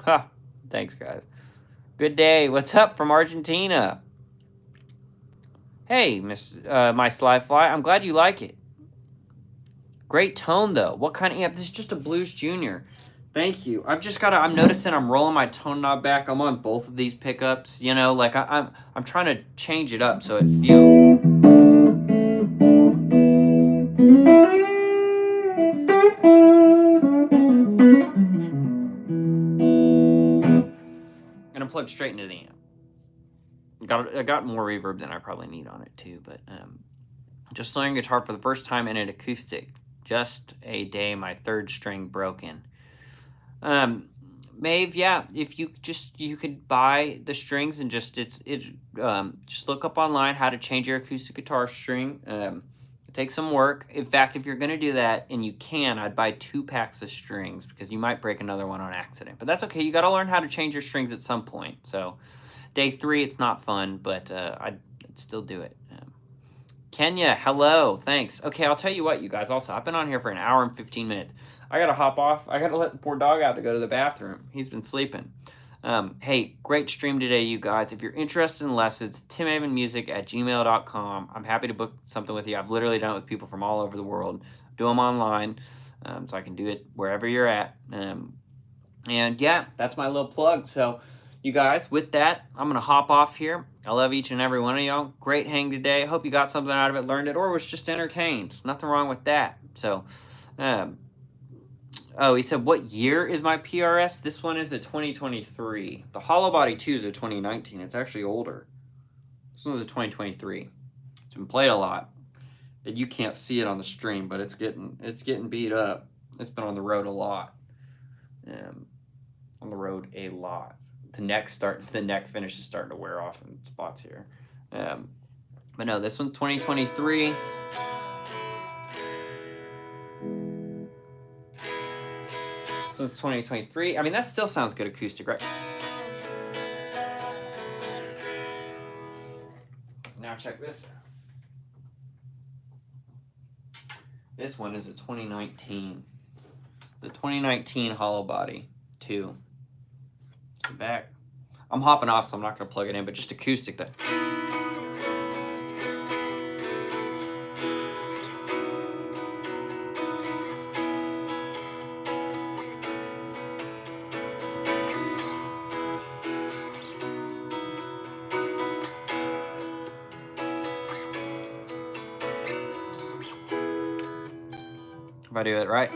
Ha. Thanks, guys. Good day. What's up from Argentina? Hey, my Sly Fly. I'm glad you like it. Great tone, though. What kind of amp? This is just a Blues Junior. Thank you. I'm noticing I'm rolling my tone knob back. I'm on both of these pickups. Like I'm trying to change it up so it feels. And I'm plugged straight into the amp. I got more reverb than I probably need on it too, but just learning guitar for the first time in an acoustic. Just a day, my third string broken. Maeve, yeah, if you could buy the strings and just look up online how to change your acoustic guitar string. It takes some work. In fact, if you're gonna do that, and you can, I'd buy 2 packs of strings because you might break another one on accident. But that's okay. You got to learn how to change your strings at some point. So, day 3, it's not fun, but I'd still do it. Kenya, hello, thanks. Okay, I'll tell you what, you guys. Also, I've been on here for an hour and 15 minutes. I gotta hop off. I gotta let the poor dog out to go to the bathroom. He's been sleeping. Hey, great stream today, you guys. If you're interested in lessons, timhavenmusic@gmail.com. I'm happy to book something with you. I've literally done it with people from all over the world. Do them online, so I can do it wherever you're at. And yeah, that's my little plug. So, you guys, with that, I'm going to hop off here. I love each and every one of y'all. Great hang today. I hope you got something out of it, learned it, or was just entertained. Nothing wrong with that. So, he said, what year is my PRS? This one is a 2023. The Hollow Body 2 is a 2019. It's actually older. This one's a 2023. It's been played a lot. And you can't see it on the stream, but it's getting beat up. It's been on the road a lot. The neck finish is starting to wear off in spots here. But no, this one's 2023. since 2023. I mean, that still sounds good acoustic, right? Now check this out. This one is a 2019. The 2019 Hollow Body 2. So back. I'm hopping off, so I'm not going to plug it in, but just acoustic that. If I do it right.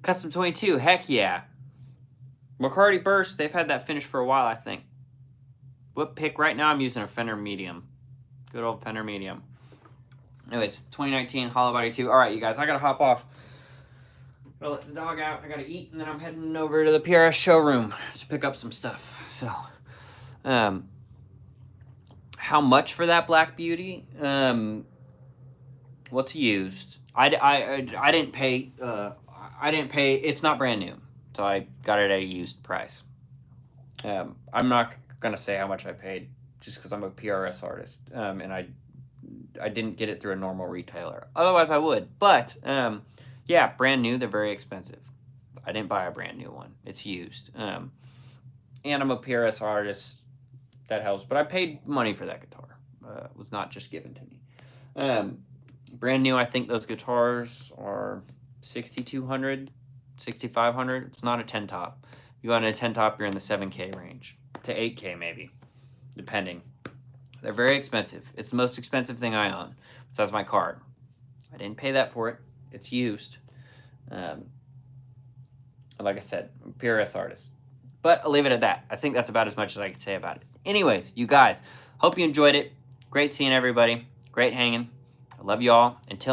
Custom 22, heck yeah. McCarty Burst, they've had that finish for a while, I think. What pick? Right now I'm using a Fender Medium. Good old Fender Medium. Anyways, 2019 Hollow Body 2. All right, you guys, I got to hop off. Gotta let the dog out. I gotta eat, and then I'm heading over to the PRS showroom to pick up some stuff. So, how much for that Black Beauty? What's used? I didn't pay. I didn't pay. It's not brand new, so I got it at a used price. I'm not gonna say how much I paid, just because I'm a PRS artist, and I didn't get it through a normal retailer. Otherwise, I would. But yeah, brand new. They're very expensive. I didn't buy a brand new one. It's used. And I'm a PRS artist. That helps. But I paid money for that guitar. It was not just given to me. Brand new, I think those guitars are $6,200, $6,500. It's not a 10 top. You got a 10 top, you're in the 7K range to 8K maybe, depending. They're very expensive. It's the most expensive thing I own. Besides my card. I didn't pay that for it. It's used. Like I said, I'm a PRS artist. But I'll leave it at that. I think that's about as much as I can say about it. Anyways, you guys, hope you enjoyed it. Great seeing everybody. Great hanging. I love you all. Until next time.